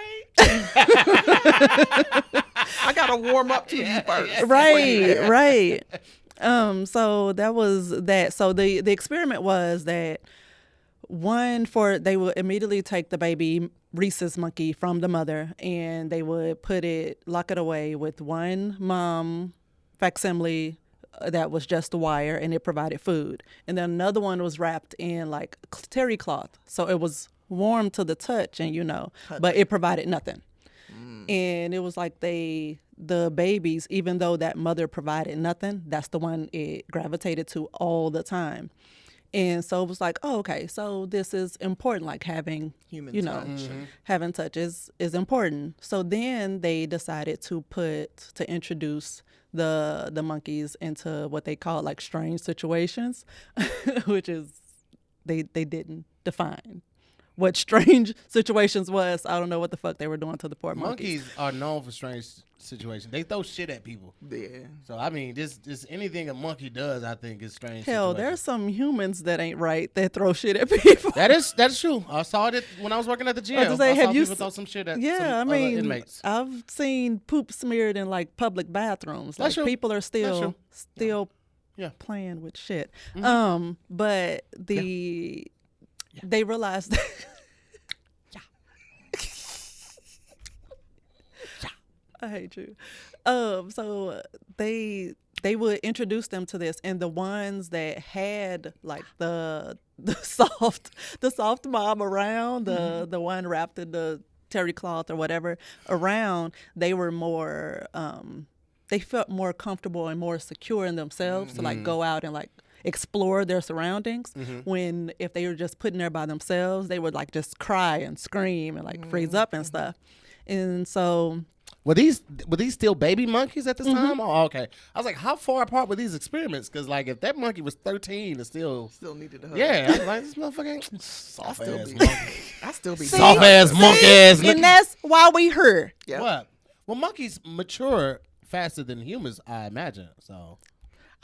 Speaker 1: I gotta warm up to you first.
Speaker 2: Right. So that was that. So the experiment was that they would immediately take the baby rhesus monkey from the mother, and they would lock it away with one mom facsimile that was just a wire, and it provided food. And then another one was wrapped in like terry cloth, so it was warm to the touch, and but it provided nothing. And it was like the babies, even though that mother provided nothing, that's the one it gravitated to all the time. And so it was like, oh, okay, so this is important, like having
Speaker 1: human touch. Mm-hmm.
Speaker 2: Having touch is important. So then they decided to introduce the monkeys into what they call like strange situations, which is they didn't define what strange situations was. I don't know what the fuck they were doing to the poor monkeys.
Speaker 3: Monkeys are known for strange situations. They throw shit at people.
Speaker 1: Yeah.
Speaker 3: So I mean, just anything a monkey does, I think is strange.
Speaker 2: Hell, there's some humans that ain't right that throw shit at people.
Speaker 3: That's true. I saw it when I was working at the gym.
Speaker 2: I saw
Speaker 3: people throw some shit at some other inmates.
Speaker 2: I've seen poop smeared in like public bathrooms. Like people are still playing with shit. Mm-hmm. But they realized that I hate you. So they would introduce them to this, and the ones that had like the soft mom around, the one wrapped in the terry cloth or whatever around, they were more they felt more comfortable and more secure in themselves to like go out and like explore their surroundings. When if they were just putting there by themselves, they would like just cry and scream and like freeze up and stuff. And so
Speaker 3: were these still baby monkeys at this time? Oh, okay. I was like, how far apart were these experiments? Because like if that monkey was 13, it still
Speaker 1: needed a hug.
Speaker 3: Yeah, I was like, this motherfucker soft ass monkey.
Speaker 1: I still be
Speaker 3: soft ass monkey ass.
Speaker 2: And that's why we heard.
Speaker 1: Yep.
Speaker 3: What? Well, monkeys mature faster than humans, I imagine. So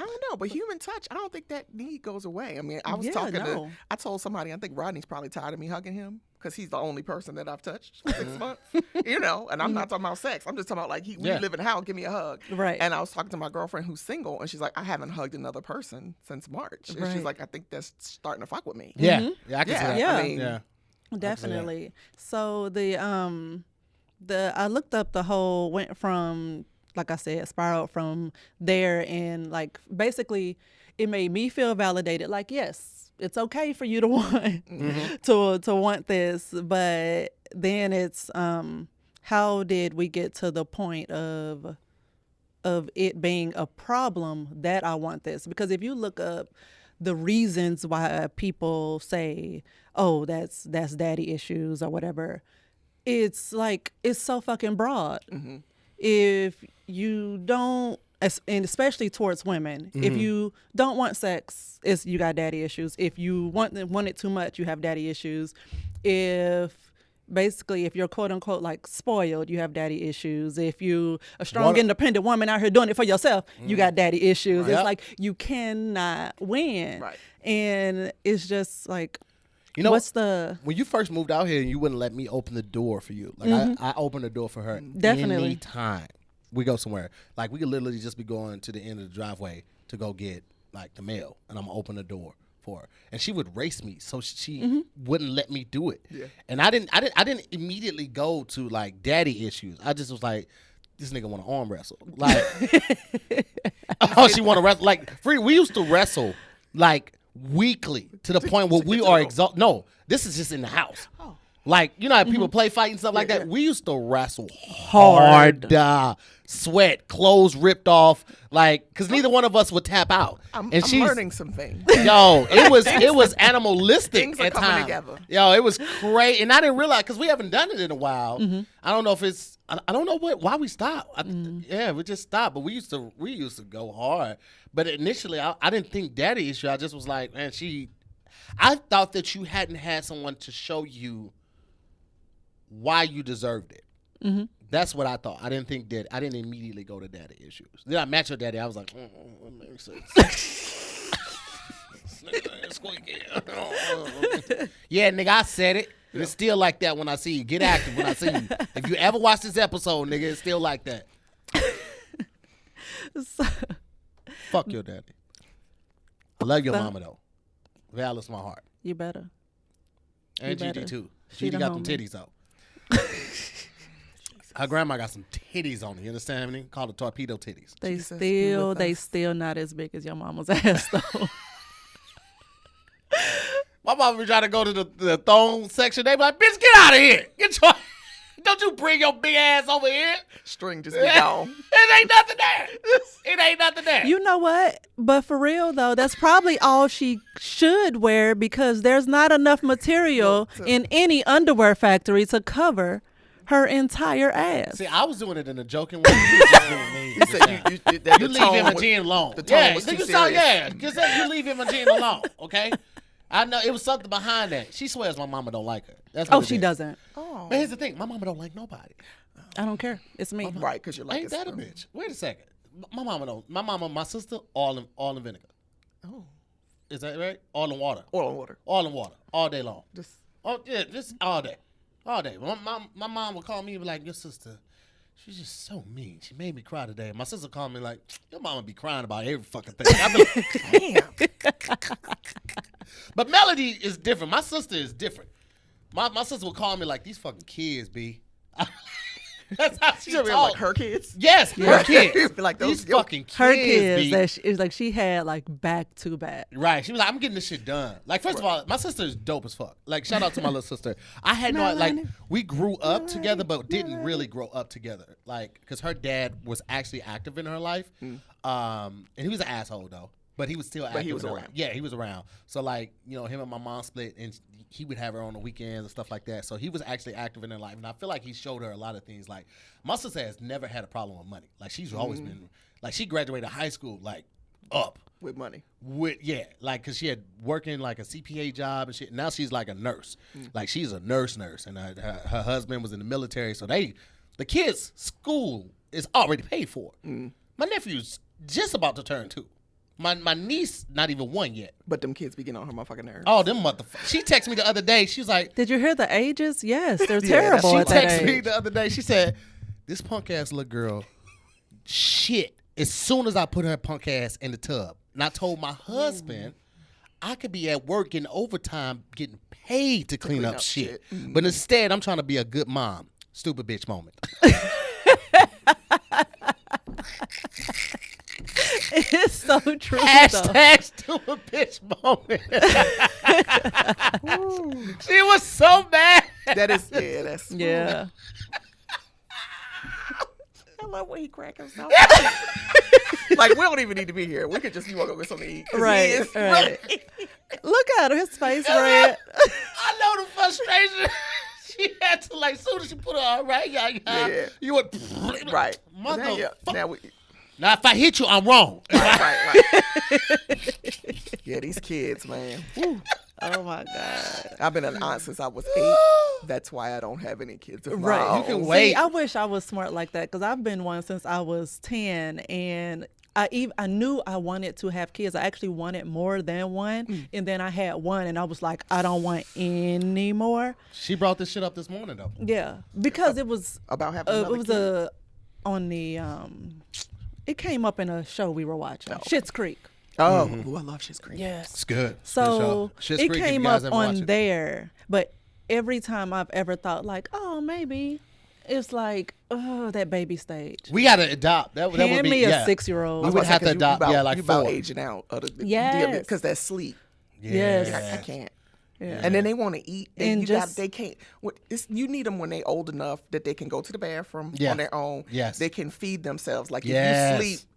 Speaker 1: I don't know, but human touch, I don't think that need goes away. I mean, I was
Speaker 2: Yeah,
Speaker 1: talking
Speaker 2: no.
Speaker 1: to, I told somebody, I think Rodney's probably tired of me hugging him because he's the only person that I've touched for 6 months, you know, and I'm not talking about sex. I'm just talking about like, when you live in a house, give me a hug.
Speaker 2: Right.
Speaker 1: And I was talking to my girlfriend who's single, and she's like, I haven't hugged another person since March. And
Speaker 2: Right.
Speaker 1: she's like, I think that's starting to fuck with me.
Speaker 3: Yeah, yeah, I can see that.
Speaker 2: Yeah.
Speaker 1: I mean,
Speaker 3: Yeah.
Speaker 2: Definitely. So I looked up the whole, went from, like I said, spiraled from there, and like basically it made me feel validated. Like, yes, it's okay for you to want to want this, but then it's how did we get to the point of it being a problem that I want this? Because if you look up the reasons why people say, oh, that's daddy issues or whatever, it's like, it's so fucking broad. If you don't, and especially towards women, if you don't want sex, you got daddy issues. If you want it too much, you have daddy issues. If you're quote unquote like spoiled, you have daddy issues. If you a strong, independent woman out here doing it for yourself, you got daddy issues.
Speaker 3: Yep.
Speaker 2: It's like you cannot win.
Speaker 1: Right.
Speaker 2: And it's just like,
Speaker 3: You know,
Speaker 2: what's the
Speaker 3: when you first moved out here, you wouldn't let me open the door for you. Like I opened the door for her
Speaker 2: Definitely.
Speaker 3: anytime we go somewhere. Like we could literally just be going to the end of the driveway to go get like the mail, and I'm gonna open the door for her, and she would race me, so she wouldn't let me do it. Yeah. And I didn't immediately go to like daddy issues. I just was like, this nigga want to arm wrestle. Like, oh, she want to wrestle. Like, Frida, we used to wrestle like weekly to the point where we are exhausted. No, this is just in the house.
Speaker 1: Oh.
Speaker 3: Like, you know how people play fight and stuff like that?
Speaker 1: yeah.
Speaker 3: We used to wrestle hard. Sweat, clothes ripped off, like, because neither one of us would tap out.
Speaker 1: I'm
Speaker 3: she's
Speaker 1: learning some things.
Speaker 3: Yo, it was animalistic
Speaker 1: Things are
Speaker 3: at
Speaker 1: coming
Speaker 3: times.
Speaker 1: together.
Speaker 3: Yo, it was great, and I didn't realize because we haven't done it in a while. I don't know if it's I don't know why we stopped. Yeah, we just stopped, but we used to go hard. But initially, I didn't think daddy issue. I just was like, man, I thought that you hadn't had someone to show you why you deserved it. That's what I thought. I didn't think that. I didn't immediately go to daddy issues. Then I met your daddy. I was like, that makes sense. Yeah, nigga, I said it. And it's still like that when I see you. Get active when I see you. If you ever watch this episode, nigga, it's still like that. Fuck your daddy. I love your mama, though. Valus my heart.
Speaker 2: you better.
Speaker 3: And
Speaker 2: You
Speaker 3: GG,
Speaker 2: better.
Speaker 3: too.
Speaker 2: She
Speaker 3: GG
Speaker 2: the
Speaker 3: got them
Speaker 2: homie.
Speaker 3: titties out. Her grandma got some titties on her. You understand me? Called the torpedo titties.
Speaker 2: They
Speaker 1: Jesus be with us.
Speaker 2: still not as big as your mama's ass though.
Speaker 3: My mama be trying to go to the thong section. They be like, bitch, get out of here. Don't you bring your big ass over here.
Speaker 1: String just be gone.
Speaker 3: It ain't nothing there. It ain't nothing there.
Speaker 2: You know what? But for real though, that's probably all she should wear because there's not enough material in any underwear factory to cover her entire ass.
Speaker 3: See, I was doing it in a joking way. You was just doing me.
Speaker 1: You said
Speaker 3: You leave Imogene alone.
Speaker 1: the tone was too serious.
Speaker 3: Just say you leave Imogene alone, okay? I know it was something behind that. She swears my mama don't like her. That's what
Speaker 2: Oh,
Speaker 3: it
Speaker 2: she
Speaker 3: is.
Speaker 2: doesn't.
Speaker 1: Oh.
Speaker 3: But here's the thing, my mama don't like nobody.
Speaker 2: I don't care. It's me.
Speaker 1: Right, because you're like
Speaker 3: Ain't that a bitch? Wait a second. My mama don't. My mama, my sister, all in vinegar.
Speaker 1: Oh.
Speaker 3: Is that right? All in water.
Speaker 1: Oil and water.
Speaker 3: All in water. All day long.
Speaker 1: Just
Speaker 3: Oh yeah, just all day. All day. My mom would call me and be like, your sister, she's just so mean. She made me cry today. My sister called me like, your mama be crying about every fucking thing. I be like,
Speaker 1: damn.
Speaker 3: but Melody is different. My sister is different. My sister would call me like, these fucking kids, B. That's how she
Speaker 1: She'll be
Speaker 3: talk.
Speaker 1: like her kids.
Speaker 3: Yes, her kids.
Speaker 1: Be like
Speaker 3: These
Speaker 1: those
Speaker 3: fucking kids,
Speaker 2: Her kids
Speaker 3: B.
Speaker 2: that it's like she had like back to back.
Speaker 3: Right. She was like, I'm getting this shit done. Like, first of all, my sister is dope as fuck. Like, shout out to my little sister. I had no, like, we grew up together, but didn't really grow up together. Like, because her dad was actually active in her life. And he was an asshole, though. But he was still active.
Speaker 1: he was
Speaker 3: in her
Speaker 1: around.
Speaker 3: life. Yeah, he was around. So, like, you know, him and my mom split, and he would have her on the weekends and stuff like that. So he was actually active in her life. And I feel like he showed her a lot of things. Like, my sister has never had a problem with money. Like, she's always been, like, she graduated high school, like, up.
Speaker 1: With money.
Speaker 3: Like, because she had working like a CPA job and shit. Now she's like a nurse. Like, she's a nurse, and her husband was in the military. So the kids' school is already paid for. My nephew's just about to turn 2. My niece, not even 1 yet.
Speaker 1: But them kids be getting on her motherfucking nerves.
Speaker 3: Oh, them motherfuckers. She texted me the other day. She was like,
Speaker 2: Did you hear the ages? Yes, they're
Speaker 1: Yeah,
Speaker 2: terrible
Speaker 3: she
Speaker 2: at that
Speaker 3: texted me
Speaker 2: age.
Speaker 3: the other day. She said, this punk ass little girl, shit. As soon as I put her punk ass in the tub, and I told my husband, I could be at work in overtime getting paid to clean up shit. But instead, I'm trying to be a good mom. Stupid bitch moment.
Speaker 2: It's so true.
Speaker 3: Hashtag stupid bitch moment. She was so mad.
Speaker 1: That is, yeah, that's.
Speaker 2: Yeah.
Speaker 1: I love when he crack himself. Like, we don't even need to be here. We could just be walking with something to eat. 'Cause he
Speaker 2: Right,
Speaker 1: is
Speaker 2: right.
Speaker 1: really-
Speaker 2: Look at him, his face red.
Speaker 3: I know the frustration. She had to, like, soon as she put her on, right?
Speaker 1: Yeah.
Speaker 3: You went,
Speaker 1: Right. Now,
Speaker 3: motherfucker.
Speaker 1: now we.
Speaker 3: Now, if I hit you, I'm wrong.
Speaker 1: Right. Yeah, these kids, man. Woo.
Speaker 2: Oh my God.
Speaker 1: I've been an aunt since I was 8. That's why I don't have any kids of my
Speaker 2: Right.
Speaker 1: own.
Speaker 3: You can
Speaker 2: See,
Speaker 3: wait.
Speaker 2: I wish I was smart like that because I've been one since I was 10, and I knew I wanted to have kids. I actually wanted more than one, and then I had one, and I was like, I don't want any more.
Speaker 3: She brought this shit up this morning, though.
Speaker 2: Yeah, because it was
Speaker 1: About having
Speaker 2: it
Speaker 1: another
Speaker 2: was
Speaker 1: kid.
Speaker 2: on the it came up in a show we were watching, Schitt's Creek.
Speaker 1: Oh, ooh, I love Schitt's Creek.
Speaker 2: Yes.
Speaker 3: It's good.
Speaker 2: So
Speaker 3: Schitt's
Speaker 2: it
Speaker 3: Creek, if you
Speaker 2: came
Speaker 3: guys
Speaker 2: up
Speaker 3: ever watch
Speaker 2: on
Speaker 3: it.
Speaker 2: there, but every time I've ever thought like, oh, maybe it's like, oh, that baby stage.
Speaker 3: We got to adopt. That would
Speaker 2: Hand
Speaker 3: be
Speaker 2: me a
Speaker 3: yeah.
Speaker 2: 6-year-old.
Speaker 3: We would have to adopt,
Speaker 1: about,
Speaker 3: yeah, like
Speaker 1: you about
Speaker 3: 4.
Speaker 1: aging out of the
Speaker 2: Yes.
Speaker 1: because that's sleep.
Speaker 2: Yes.
Speaker 1: I can't.
Speaker 2: Yeah.
Speaker 1: And then they want to eat, and
Speaker 2: And
Speaker 1: they can't. You need them when they're old enough that they can go to the bathroom
Speaker 3: Yeah.
Speaker 1: on their own.
Speaker 3: Yes.
Speaker 1: They can feed themselves. Like
Speaker 3: Yes.
Speaker 1: if you sleep,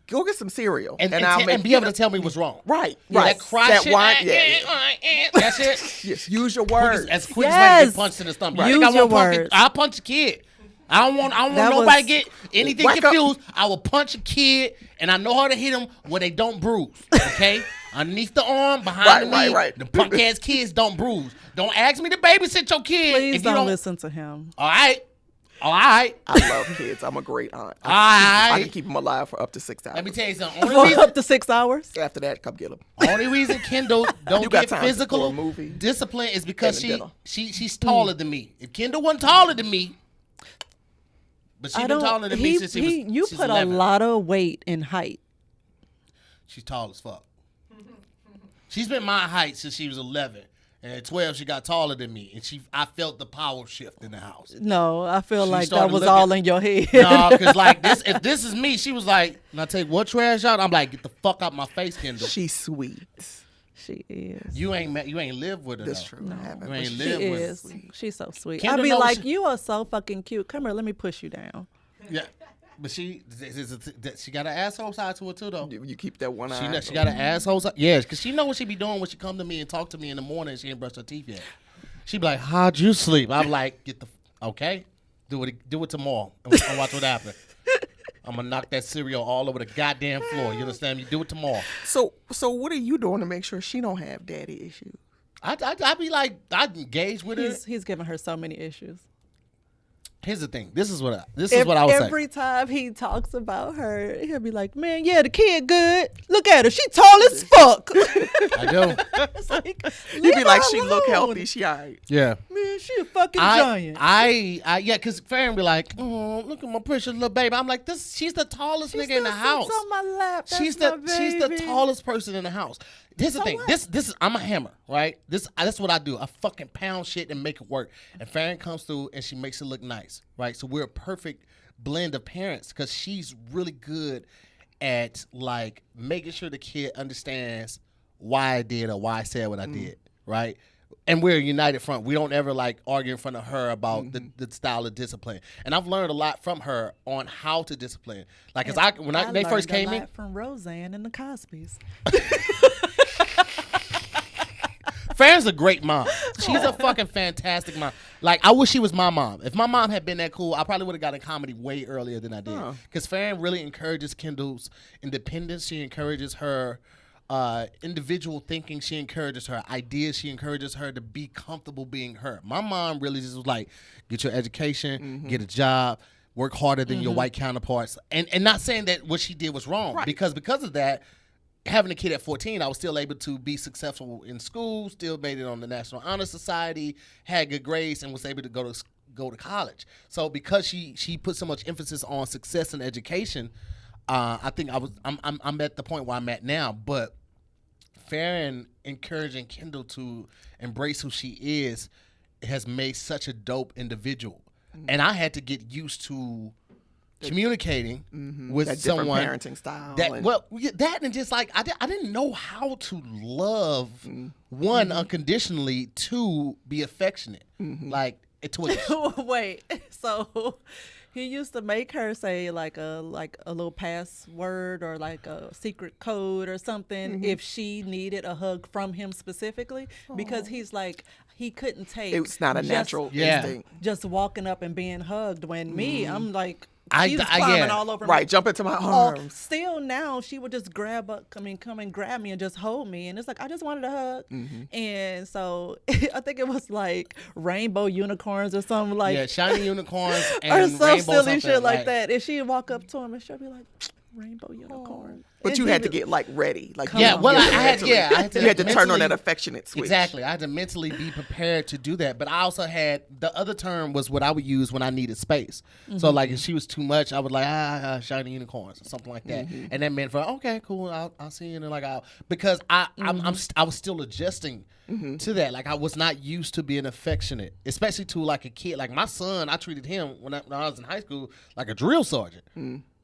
Speaker 1: go get some cereal,
Speaker 3: And
Speaker 1: I'll make
Speaker 3: be able to tell me what's wrong.
Speaker 1: Right,
Speaker 3: Yeah,
Speaker 1: right.
Speaker 3: That cry
Speaker 1: that
Speaker 3: shit.
Speaker 1: whine, yeah.
Speaker 3: That's it.
Speaker 1: Yes, use your
Speaker 3: Quick
Speaker 1: words.
Speaker 3: as quick as I
Speaker 2: Yes.
Speaker 3: get punched in the stomach.
Speaker 2: Use
Speaker 3: You think I
Speaker 2: your
Speaker 3: won't
Speaker 2: words.
Speaker 3: I'll punch a kid. I don't want
Speaker 2: That
Speaker 3: nobody
Speaker 2: was-
Speaker 3: get anything
Speaker 1: Whack up.
Speaker 3: confused. I will punch a kid, and I know how to hit them where they don't bruise. Okay, underneath the arm, behind the knee.
Speaker 1: Right.
Speaker 3: The punk ass kids don't bruise. Don't ask me to babysit your kid.
Speaker 2: Please
Speaker 3: if you
Speaker 2: don't listen to him.
Speaker 3: All right. I
Speaker 1: love kids. I'm a great aunt.
Speaker 3: All
Speaker 1: I
Speaker 3: right.
Speaker 1: can keep them alive for up to 6 hours.
Speaker 3: Let me tell you something.
Speaker 2: For up to 6 hours.
Speaker 1: After that, come get them.
Speaker 3: Only reason Kendall don't
Speaker 1: You got
Speaker 3: get
Speaker 1: time for
Speaker 3: physical
Speaker 1: a movie
Speaker 3: discipline is because
Speaker 1: and a dinner.
Speaker 3: she's taller than me. If Kendall wasn't taller than me, but she's been taller than me since
Speaker 2: You
Speaker 3: she's
Speaker 2: put
Speaker 3: 11.
Speaker 2: a lot of weight in height.
Speaker 3: She's tall as fuck. She's been my height since she was 11. And at 12, she got taller than me. And I felt the power shift in the house.
Speaker 2: No, I feel
Speaker 3: She
Speaker 2: like that
Speaker 3: started
Speaker 2: was
Speaker 3: looking-
Speaker 2: all in your head.
Speaker 3: No, because like this, if this is me, she was like, and I take what trash out? I'm like, get the fuck out my face, Kendall.
Speaker 1: She's sweet.
Speaker 2: She is.
Speaker 3: You ain't lived with her.
Speaker 1: That's
Speaker 3: though.
Speaker 1: true. I haven't.
Speaker 3: You ain't
Speaker 1: She
Speaker 2: She
Speaker 3: lived with her.
Speaker 2: is. She's so sweet.
Speaker 3: Kendall
Speaker 2: I'd be
Speaker 3: knows
Speaker 2: like,
Speaker 3: she-
Speaker 2: you are so fucking cute. Come here, let me push you down.
Speaker 3: Yeah. But she got an asshole side to her too, though.
Speaker 1: You keep that one eye.
Speaker 3: She got an asshole side. Yeah, because she know what she be doing when she come to me and talk to me in the morning and she ain't brush her teeth yet. She be like, how'd you sleep? I'm like, okay, do it tomorrow and watch what happens. I'm going to knock that cereal all over the goddamn floor. You understand me? Do it tomorrow.
Speaker 1: So what are you doing to make sure she don't have daddy issues?
Speaker 3: I be like, I engage with her.
Speaker 2: He's giving her so many issues.
Speaker 3: Here's the thing. This is what I would say.
Speaker 2: Every time he talks about her, he'll be like, man, yeah, the kid good. Look at her. She tall as fuck.
Speaker 3: I do.
Speaker 2: It's like,
Speaker 1: You
Speaker 2: leave
Speaker 1: be like,
Speaker 2: her
Speaker 1: she look
Speaker 2: alone.
Speaker 1: healthy. She all right.
Speaker 3: Yeah.
Speaker 2: Man, she a fucking giant.
Speaker 3: Yeah, because Farron be like, oh, look at my precious little baby. I'm like, she's the tallest
Speaker 2: She
Speaker 3: nigga in the
Speaker 2: still
Speaker 3: house.
Speaker 2: sits on my lap. That's
Speaker 3: She's the
Speaker 2: my baby.
Speaker 3: tallest person in the house. Here's the
Speaker 2: So
Speaker 3: thing.
Speaker 2: what?
Speaker 3: This is I'm a hammer, right? That's what I do. I fucking pound shit and make it work. And Farron comes through and she makes it look nice, right? So we're a perfect blend of parents because she's really good at like making sure the kid understands why I did or why I said what I did, right? And we're a united front. We don't ever like argue in front of her about the style of discipline. And I've learned a lot from her on how to discipline. Like, cause when they first came in,
Speaker 2: from Roseanne and the Cosbys.
Speaker 3: Farron's a great mom. She's a fucking fantastic mom. Like, I wish she was my mom. If my mom had been that cool, I probably would have got in comedy way earlier than I did. Because Farron really encourages Kendall's independence. She encourages her individual thinking. She encourages her ideas. She encourages her to be comfortable being her. My mom really just was like, get your education, get a job, work harder than your white counterparts. And not saying that what she did was wrong.
Speaker 1: Right.
Speaker 3: Because of that, having a kid at 14, I was still able to be successful in school, still made it on the National Honor Society, had good grades, and was able to go to college. So because she put so much emphasis on success and education, I think I'm at the point where I'm at now. But Farron encouraging Kendall to embrace who she is has made such a dope individual, and I had to get used to communicating with
Speaker 1: that
Speaker 3: someone
Speaker 1: different parenting style.
Speaker 3: That and just like I didn't know how to love one unconditionally, two be affectionate, like to a
Speaker 2: Wait, so he used to make her say like a little password or like a secret code or something if she needed a hug from him specifically, because he's like he couldn't take
Speaker 1: it's not a natural instinct.
Speaker 2: Just walking up and being hugged. When me, I'm like.
Speaker 3: I-
Speaker 2: She's
Speaker 3: I-
Speaker 2: climbing
Speaker 3: yeah.
Speaker 2: all over me.
Speaker 1: Right, jump into my arms.
Speaker 2: Still now, she would just come and grab me and just hold me. And it's like, I just wanted a hug. And so I think it was like rainbow unicorns or something like.
Speaker 3: yeah, shiny unicorns and
Speaker 2: or some
Speaker 3: rainbow
Speaker 2: silly
Speaker 3: something,
Speaker 2: shit like that. And she'd walk up to him and she'll be like, rainbow unicorn.
Speaker 1: But
Speaker 2: And
Speaker 1: you
Speaker 2: he
Speaker 1: had to
Speaker 2: would-
Speaker 1: get like ready. Like
Speaker 3: Yeah,
Speaker 1: you
Speaker 3: well,
Speaker 1: had
Speaker 3: I
Speaker 1: to
Speaker 3: had
Speaker 1: mentally-
Speaker 3: to
Speaker 1: you had to turn on
Speaker 3: mentally-
Speaker 1: that affectionate switch.
Speaker 3: Exactly. I had to mentally be prepared to do that. But I also had the other term was what I would use when I needed space. So like if she was too much, I would like shiny unicorns or something like that. And that meant for okay, cool, I'll see you. And like because I was still adjusting to that. Like I was not used to being affectionate, especially to like a kid. Like my son, I treated him when I was in high school like a drill sergeant.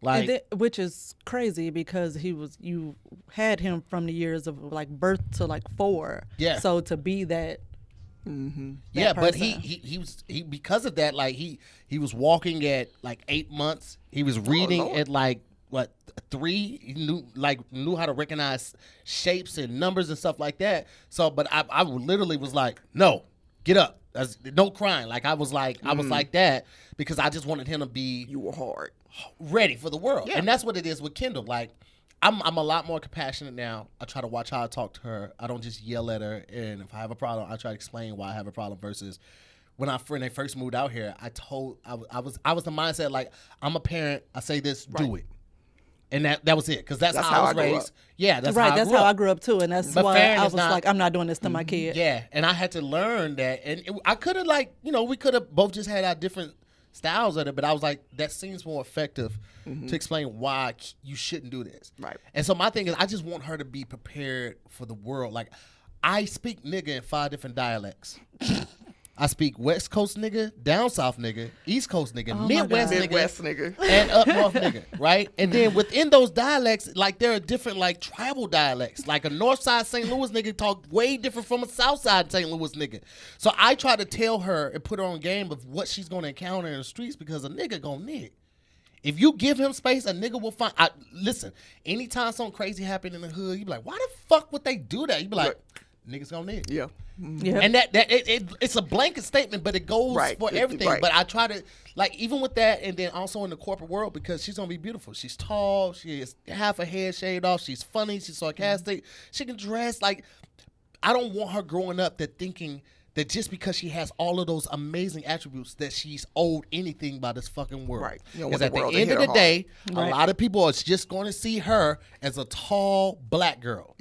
Speaker 3: Like
Speaker 2: And which is crazy because you had him from the years of like birth to like 4.
Speaker 3: Yeah.
Speaker 2: So to be that.
Speaker 3: yeah, but
Speaker 2: person.
Speaker 3: he was because of that, like he was walking at like 8 months. He was reading
Speaker 1: Lord.
Speaker 3: at like what 3. He knew how to recognize shapes and numbers and stuff like that. So, but I literally was like, no, get up. No crying. Like I was like that because I just wanted him to be
Speaker 1: You were hard.
Speaker 3: ready for the world.
Speaker 1: Yeah.
Speaker 3: And that's what it is with Kendall. Like I'm a lot more compassionate now. I try to watch how I talk to her. I don't just yell at her, and if I have a problem, I try to explain why I have a problem versus when they first moved out here, I was the mindset like I'm a parent, I say this, do it. And that was it, because that's how I was
Speaker 1: grew
Speaker 3: raised.
Speaker 1: up.
Speaker 3: Yeah, that's
Speaker 2: Right,
Speaker 3: how
Speaker 2: that's
Speaker 3: I grew
Speaker 2: how
Speaker 3: up.
Speaker 2: I grew up too, and that's
Speaker 3: But
Speaker 2: why
Speaker 3: Farron
Speaker 2: I
Speaker 3: is
Speaker 2: was
Speaker 3: not-
Speaker 2: like, I'm not doing this to my kid.
Speaker 3: Yeah, and I had to learn that, and I could have we could have both just had our different styles at it, but I was like, that seems more effective to explain why you shouldn't do this.
Speaker 1: Right.
Speaker 3: And so my thing is, I just want her to be prepared for the world. Like, I speak nigga in 5 different dialects. I speak West Coast nigga, down South nigga, East Coast nigga,
Speaker 2: my
Speaker 3: Midwest
Speaker 2: God.
Speaker 3: nigga,
Speaker 1: Midwest nigga.
Speaker 3: and up north nigga, right? And then within those dialects, like there are different like tribal dialects. Like a north side St. Louis nigga talk way different from a south side St. Louis nigga. So I try to tell her and put her on game of what she's gonna encounter in the streets, because a nigga gonna nig. If you give him space, a nigga will find. Listen, anytime something crazy happen in the hood, you be like, why the fuck would they do that? You be like, niggas gonna nig.
Speaker 1: Yeah.
Speaker 2: Yep.
Speaker 3: And it's a blanket statement, but it goes
Speaker 1: Right.
Speaker 3: for everything.
Speaker 1: Right.
Speaker 3: But I try to, like, even with that, and then also in the corporate world, because she's gonna be beautiful. She's tall. She has half her head shaved off. She's funny. She's sarcastic. She can dress like. I don't want her growing up that thinking that just because she has all of those amazing attributes that she's owed anything by this fucking world.
Speaker 1: Right. You don't
Speaker 3: Because
Speaker 1: want
Speaker 3: at
Speaker 1: the world
Speaker 3: the
Speaker 1: to
Speaker 3: end
Speaker 1: hit
Speaker 3: of
Speaker 1: her
Speaker 3: the day,
Speaker 2: Right.
Speaker 3: a lot of people are just going to see her as a tall black girl.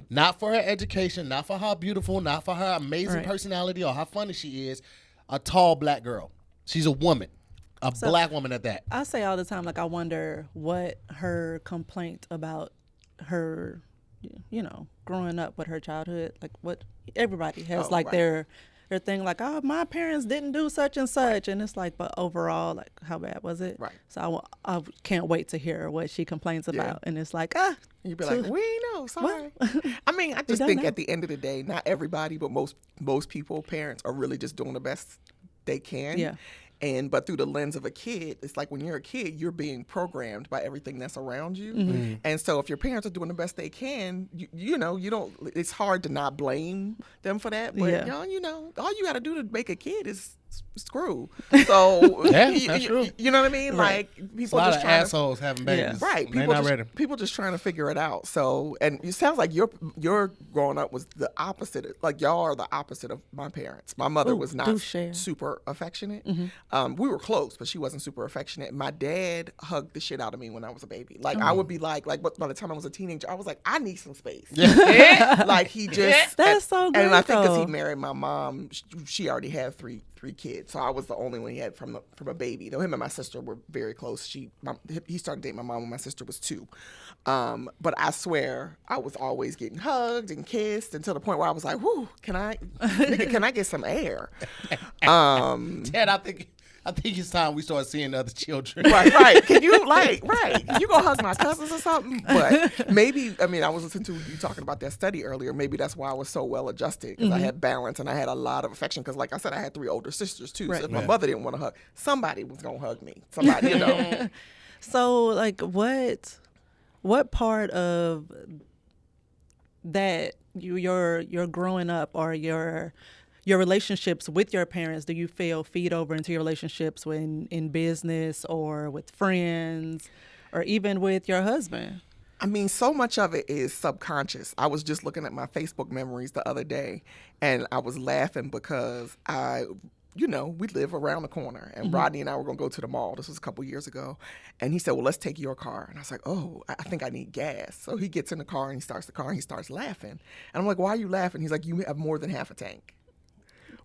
Speaker 3: Not for her education, not for how beautiful, not for her amazing
Speaker 2: Right.
Speaker 3: personality or how funny she is. A tall black girl. She's a woman. A black woman at that.
Speaker 2: I say all the time, like, I wonder what her complaint about her, growing up with her childhood, like what everybody has,
Speaker 1: Oh,
Speaker 2: like
Speaker 1: right.
Speaker 2: their thing, like, oh, my parents didn't do such and such, and it's like, but overall, like, how bad was it?
Speaker 1: Right.
Speaker 2: So I can't wait to hear what she complains about, and it's like,
Speaker 1: You'd be like, we ain't know, sorry. I mean, I just
Speaker 2: don't
Speaker 1: think
Speaker 2: know.
Speaker 1: at the end of the day, not everybody, but most people, parents, are really just doing the best they can.
Speaker 2: Yeah.
Speaker 1: But through the lens of a kid, it's like when you're a kid, you're being programmed by everything that's around you. And so if your parents are doing the best they can, you don't, it's hard to not blame them for that. But,
Speaker 2: Yeah.
Speaker 1: all you got to do to make a kid is screw. So
Speaker 3: Yeah, that's true.
Speaker 1: You know what I mean?
Speaker 2: Right.
Speaker 1: Like
Speaker 3: It's a
Speaker 1: people
Speaker 3: lot
Speaker 1: just
Speaker 3: of
Speaker 1: trying
Speaker 3: assholes having babies.
Speaker 2: Yeah.
Speaker 1: right.
Speaker 3: They're
Speaker 1: People
Speaker 3: not
Speaker 1: just,
Speaker 3: ready.
Speaker 1: people just trying to figure it out. So, and it sounds like your growing up was the opposite. Like y'all are the opposite of my parents. My mother
Speaker 2: Ooh,
Speaker 1: was
Speaker 2: do
Speaker 1: not
Speaker 2: share.
Speaker 1: super affectionate. We were close, but she wasn't super affectionate. My dad hugged the shit out of me when I was a baby. Like I would be like by the time I was a teenager, I was like, I need some space. Like he just
Speaker 2: That's so
Speaker 1: And I think because
Speaker 2: though.
Speaker 1: he married my mom, she already had three kids, so I was the only one he had from a baby. Though him and my sister were very close. He started dating my mom when my sister was 2. But I swear I was always getting hugged and kissed until the point where I was like, "Whoo, can I get some air?"
Speaker 3: Ted, I think it's time we start seeing other children.
Speaker 1: Right. Can you you go hug my cousins or something? But maybe, I mean, I was listening to you talking about that study earlier. Maybe that's why I was so well adjusted, because I had balance and I had a lot of affection. Because like I said, I had 3 older sisters too.
Speaker 2: Right.
Speaker 1: So if my mother didn't want to hug, somebody was gonna hug me. Somebody, you know.
Speaker 2: So like what part of that you're growing up, or your relationships with your parents, do you feel feed over into your relationships in business or with friends or even with your husband?
Speaker 1: I mean, so much of it is subconscious. I was just looking at my Facebook memories the other day, and I was laughing because we live around the corner, and Rodney and I were going to go to the mall. This was a couple years ago. And he said, well, let's take your car. And I was like, oh, I think I need gas. So he gets in the car and he starts the car and he starts laughing. And I'm like, why are you laughing? He's like, you have more than half a tank.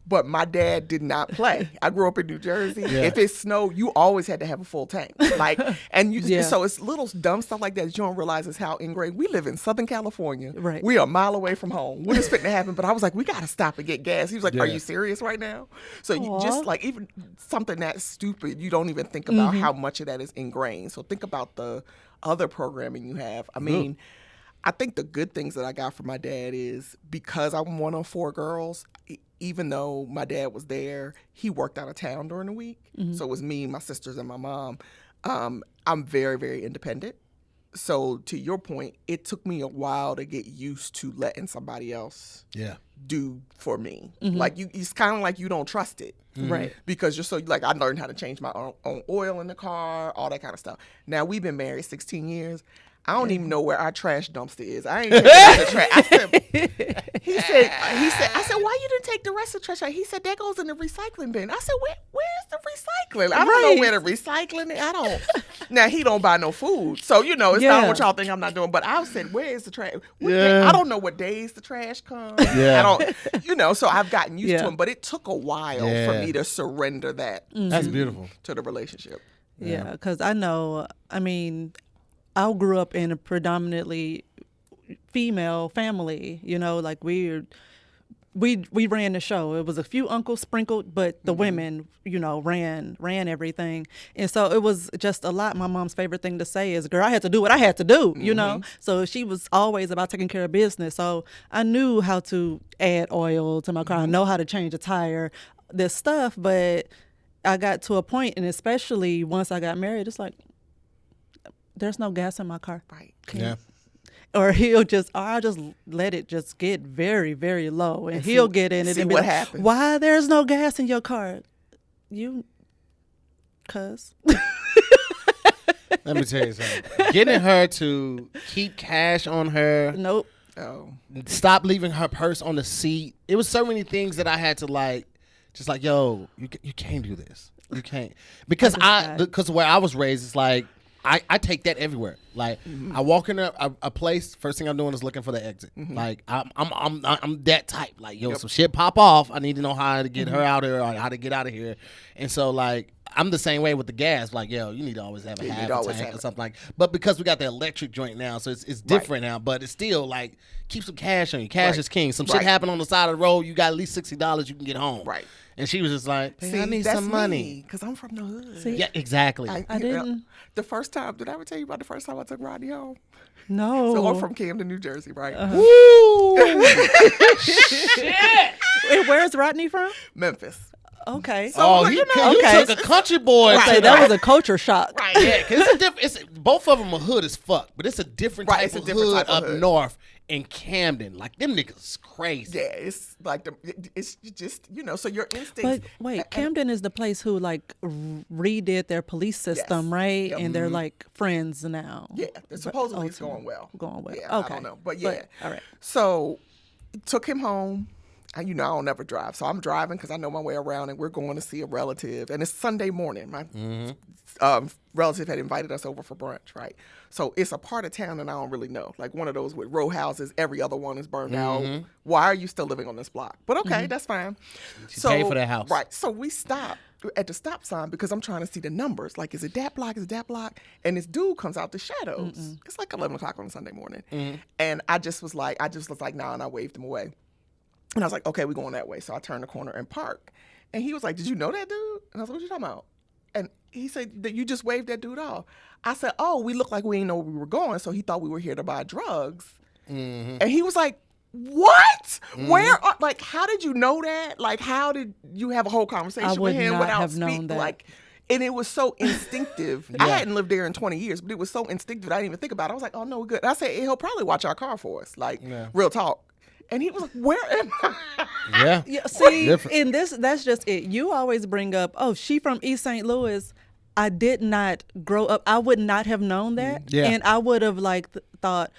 Speaker 1: But my dad did not play. I grew up in New Jersey.
Speaker 3: Yeah.
Speaker 1: If it snowed, you always had to have a full tank. So it's little dumb stuff like that you don't realize is how ingrained. We live in Southern California.
Speaker 2: Right.
Speaker 1: We are a mile away from home. What is fitting to happen? But I was like, we got to stop and get gas. He was like, are you serious right now? So you just like, even something that stupid, you don't even think about how much of that is ingrained. So think about the other programming you have. I mean, I think the good things that I got from my dad is, because I'm one of 4 girls, even though my dad was there, he worked out of town during the week. So it was me, my sisters, and my mom. I'm very, very independent. So to your point, it took me a while to get used to letting somebody else do for me. Like it's kind of like you don't trust it.
Speaker 2: Right.
Speaker 1: Because you're so, like, I learned how to change my own oil in the car, all that kind of stuff. Now, we've been married 16 years. I don't even know where our trash dumpster is. I ain't taking the trash. I said, why you didn't take the rest of the trash out? He said, that goes in the recycling bin. I said, where's the recycling? I don't know where the recycling is. I don't. Now, he don't buy no food. So, it's not what y'all think I'm not doing. But I said, where is the trash? I don't know what days the trash comes.
Speaker 3: Yeah.
Speaker 1: I don't, so I've gotten used to him. But it took a while for me to surrender that
Speaker 3: That's beautiful.
Speaker 1: to the relationship.
Speaker 2: Yeah, because I grew up in a predominantly female family. Like we ran the show. It was a few uncles sprinkled, but the women, ran everything. And so it was just a lot. My mom's favorite thing to say is, girl, I had to do what I had to do, So she was always about taking care of business. So I knew how to add oil to my car. I know how to change a tire, this stuff. But I got to a point, and especially once I got married, it's like, there's no gas in my car.
Speaker 1: Right.
Speaker 3: Yeah.
Speaker 2: Or I'll just let it just get very, very low, and he'll get in it
Speaker 1: see
Speaker 2: and be
Speaker 1: what
Speaker 2: like,
Speaker 1: happens.
Speaker 2: why there's no gas in your car? Cuz.
Speaker 3: Let me tell you something. Getting her to keep cash on her.
Speaker 2: Nope.
Speaker 1: Oh.
Speaker 3: Stop leaving her purse on the seat. It was so many things that I had to yo, you can't do this. You can't. Because where I was raised, it's like, I take that everywhere. Like I walk in a place, first thing I'm doing is looking for the exit. Like I'm that type. Like some shit pop off, I need to know how to get her out of here or how to get out of here. And so like I'm the same way with the gas. Like you need to always have a half a tank or something like. But because we got the electric joint now, so it's different now. But it's still like keep some cash on you. Cash is king. Some shit happen on the side of the road, you got at least $60 you can get home.
Speaker 1: Right.
Speaker 3: And she was just like,
Speaker 1: See,
Speaker 3: I need
Speaker 1: that's
Speaker 3: some money.
Speaker 1: Because I'm from the hood.
Speaker 2: See?
Speaker 3: Yeah, exactly.
Speaker 2: I didn't.
Speaker 1: The first time, did I ever tell you about the first time I took Rodney home?
Speaker 2: No.
Speaker 1: So I'm from Camden, New Jersey, right?
Speaker 3: Woo!
Speaker 2: Wait, where's Rodney from?
Speaker 1: Memphis.
Speaker 2: Okay.
Speaker 3: So, you took a country boy.
Speaker 2: Right, that was a culture shock.
Speaker 1: Right.
Speaker 3: Yeah, because it's both of them are hood as fuck, but it's a different type
Speaker 1: It's a
Speaker 3: of
Speaker 1: different
Speaker 3: hood
Speaker 1: type of
Speaker 3: up
Speaker 1: hood.
Speaker 3: north in Camden. Like, them niggas is crazy.
Speaker 1: Yeah, it's like it's just so your instincts.
Speaker 2: But wait, Camden is the place who like redid their police system,
Speaker 1: Yes.
Speaker 2: right?
Speaker 1: Yep.
Speaker 2: And they're like friends now.
Speaker 1: Yeah, supposedly it's going well.
Speaker 2: Going well.
Speaker 1: Yeah,
Speaker 2: Okay.
Speaker 1: I don't know, but yeah.
Speaker 2: all right.
Speaker 1: So took him home. And, I don't never drive, so I'm driving because I know my way around, and we're going to see a relative. And it's Sunday morning. My relative had invited us over for brunch, right? So it's a part of town that I don't really know, like one of those with row houses. Every other one is burned out. Why are you still living on this block? But okay, that's fine.
Speaker 3: So pay for that house,
Speaker 1: right? So we stop at the stop sign because I'm trying to see the numbers. Like, is it that block? Is it that block? And this dude comes out the shadows. It's like 11 o'clock on a Sunday morning, and I just was like, nah, and I waved him away. And I was like, okay, we're going that way. So I turned the corner and parked. And he was like, did you know that dude? And I was like, what you talking about? And he said, that you just waved that dude off. I said, oh, we looked like we didn't know where we were going. So he thought we were here to buy drugs. And he was like, what? Where? Like, how did you know that? Like, how did you have a whole conversation with him without speaking? Like, and it was so instinctive. I hadn't lived there in 20 years, but it was so instinctive I didn't even think about it. I was like, oh, no, we're good. And I said, he'll probably watch our car for us. Like, real talk. And he was like, where am I?
Speaker 2: Yeah. See, in that's just it. You always bring up, oh, she from East St. Louis. I did not grow up. I would not have known that.
Speaker 3: Yeah.
Speaker 2: And I would have thought,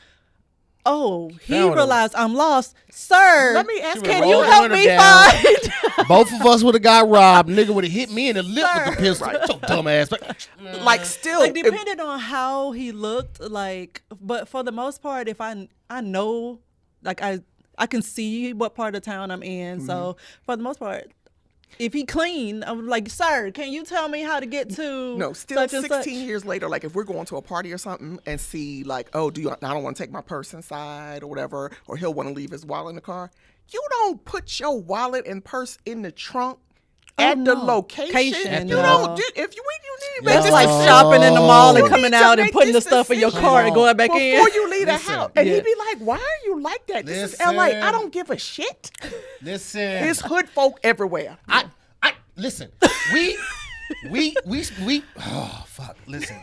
Speaker 2: oh, he realized I'm lost. Sir,
Speaker 1: Let me ask,
Speaker 2: can you help me find?
Speaker 3: Both of us would have got robbed. Nigga would have hit me in the lip with the pistol.
Speaker 1: Right.
Speaker 3: So dumb ass.
Speaker 1: Like, still.
Speaker 2: Like, depending on how he looked, like, but for the most part, if I know, like, I can see what part of town I'm in. So for the most part, if he clean, I'm like, sir, can you tell me how to get to
Speaker 1: No, still
Speaker 2: such and
Speaker 1: 16
Speaker 2: such?
Speaker 1: years later, like if we're going to a party or something and see like, oh, I don't want to take my purse inside or whatever, or he'll want to leave his wallet in the car. You don't put your wallet and purse in the trunk at the location. You don't do, if you need
Speaker 2: That's
Speaker 1: just
Speaker 2: like
Speaker 1: to
Speaker 2: shopping in the mall and
Speaker 1: You
Speaker 2: coming
Speaker 1: need to
Speaker 2: out and
Speaker 1: make
Speaker 2: putting the
Speaker 1: this
Speaker 2: stuff in your
Speaker 1: decision
Speaker 2: car and going back in.
Speaker 1: before you leave the house. And
Speaker 2: Yeah.
Speaker 1: he'd be like, why are you like that? This is LA. I don't give a shit.
Speaker 3: Listen.
Speaker 1: There's hood folk everywhere.
Speaker 3: Listen. Oh fuck. Listen.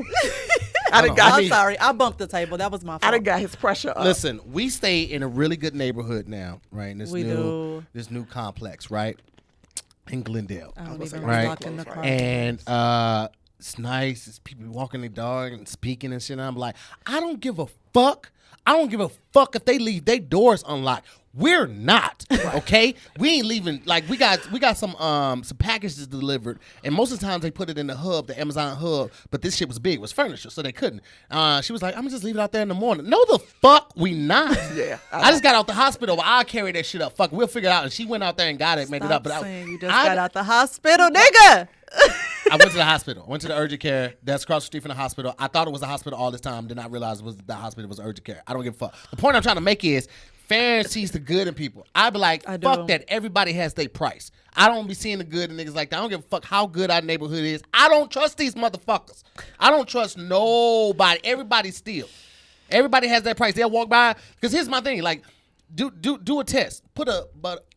Speaker 2: I'm sorry. I bumped the table. That was my fault.
Speaker 1: I done got his pressure up.
Speaker 3: Listen, we stay in a really good neighborhood now, right? In this
Speaker 2: We do.
Speaker 3: this new complex, right? In Glendale.
Speaker 2: I don't even
Speaker 3: right?
Speaker 2: walk in the car.
Speaker 3: And it's nice. It's people walking the dog and speaking and shit. And I'm like, I don't give a fuck. I don't give a fuck if they leave their doors unlocked. We're not, okay? We ain't leaving. Like we got some packages delivered, and most of the times they put it in the hub, the Amazon hub. But this shit was big, it was furniture, so they couldn't. She was like, "I'm gonna just leave it out there in the morning." No, the fuck, we not.
Speaker 1: Yeah,
Speaker 3: I just got out the hospital. But I'll carry that shit up. Fuck, we'll figure it out. And she went out there and got it, made it up. But
Speaker 2: you just got out the hospital, nigga.
Speaker 3: I went to the hospital. I went to the urgent care. That's across the street from the hospital. I thought it was a hospital all this time. Did not realize it was the hospital was urgent care. I don't give a fuck. The point I'm trying to make is fairness sees the good in people. I be like, fuck that. Everybody has their price. I don't be seeing the good in niggas like that. I don't give a fuck how good our neighborhood is. I don't trust these motherfuckers. I don't trust nobody. Everybody steal. Everybody has their price. They'll walk by. Because here's my thing. Like, do a test. Put a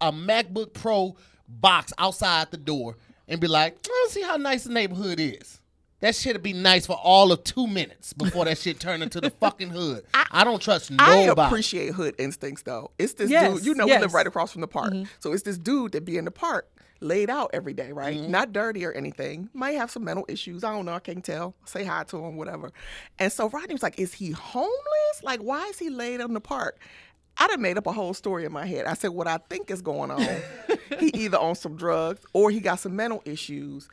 Speaker 3: MacBook Pro box outside the door and be like, let's see how nice the neighborhood is. That shit'd be nice for all of 2 minutes before that shit turned into the fucking hood. I don't trust nobody.
Speaker 1: I appreciate hood instincts though. It's this dude, we live right across from the park. So it's this dude that be in the park laid out every day, right? Not dirty or anything. Might have some mental issues. I don't know. I can't tell. Say hi to him, whatever. And so Rodney was like, is he homeless? Like, why is he laid out in the park? I done made up a whole story in my head. I said, what I think is going on, he either on some drugs or he got some mental issues.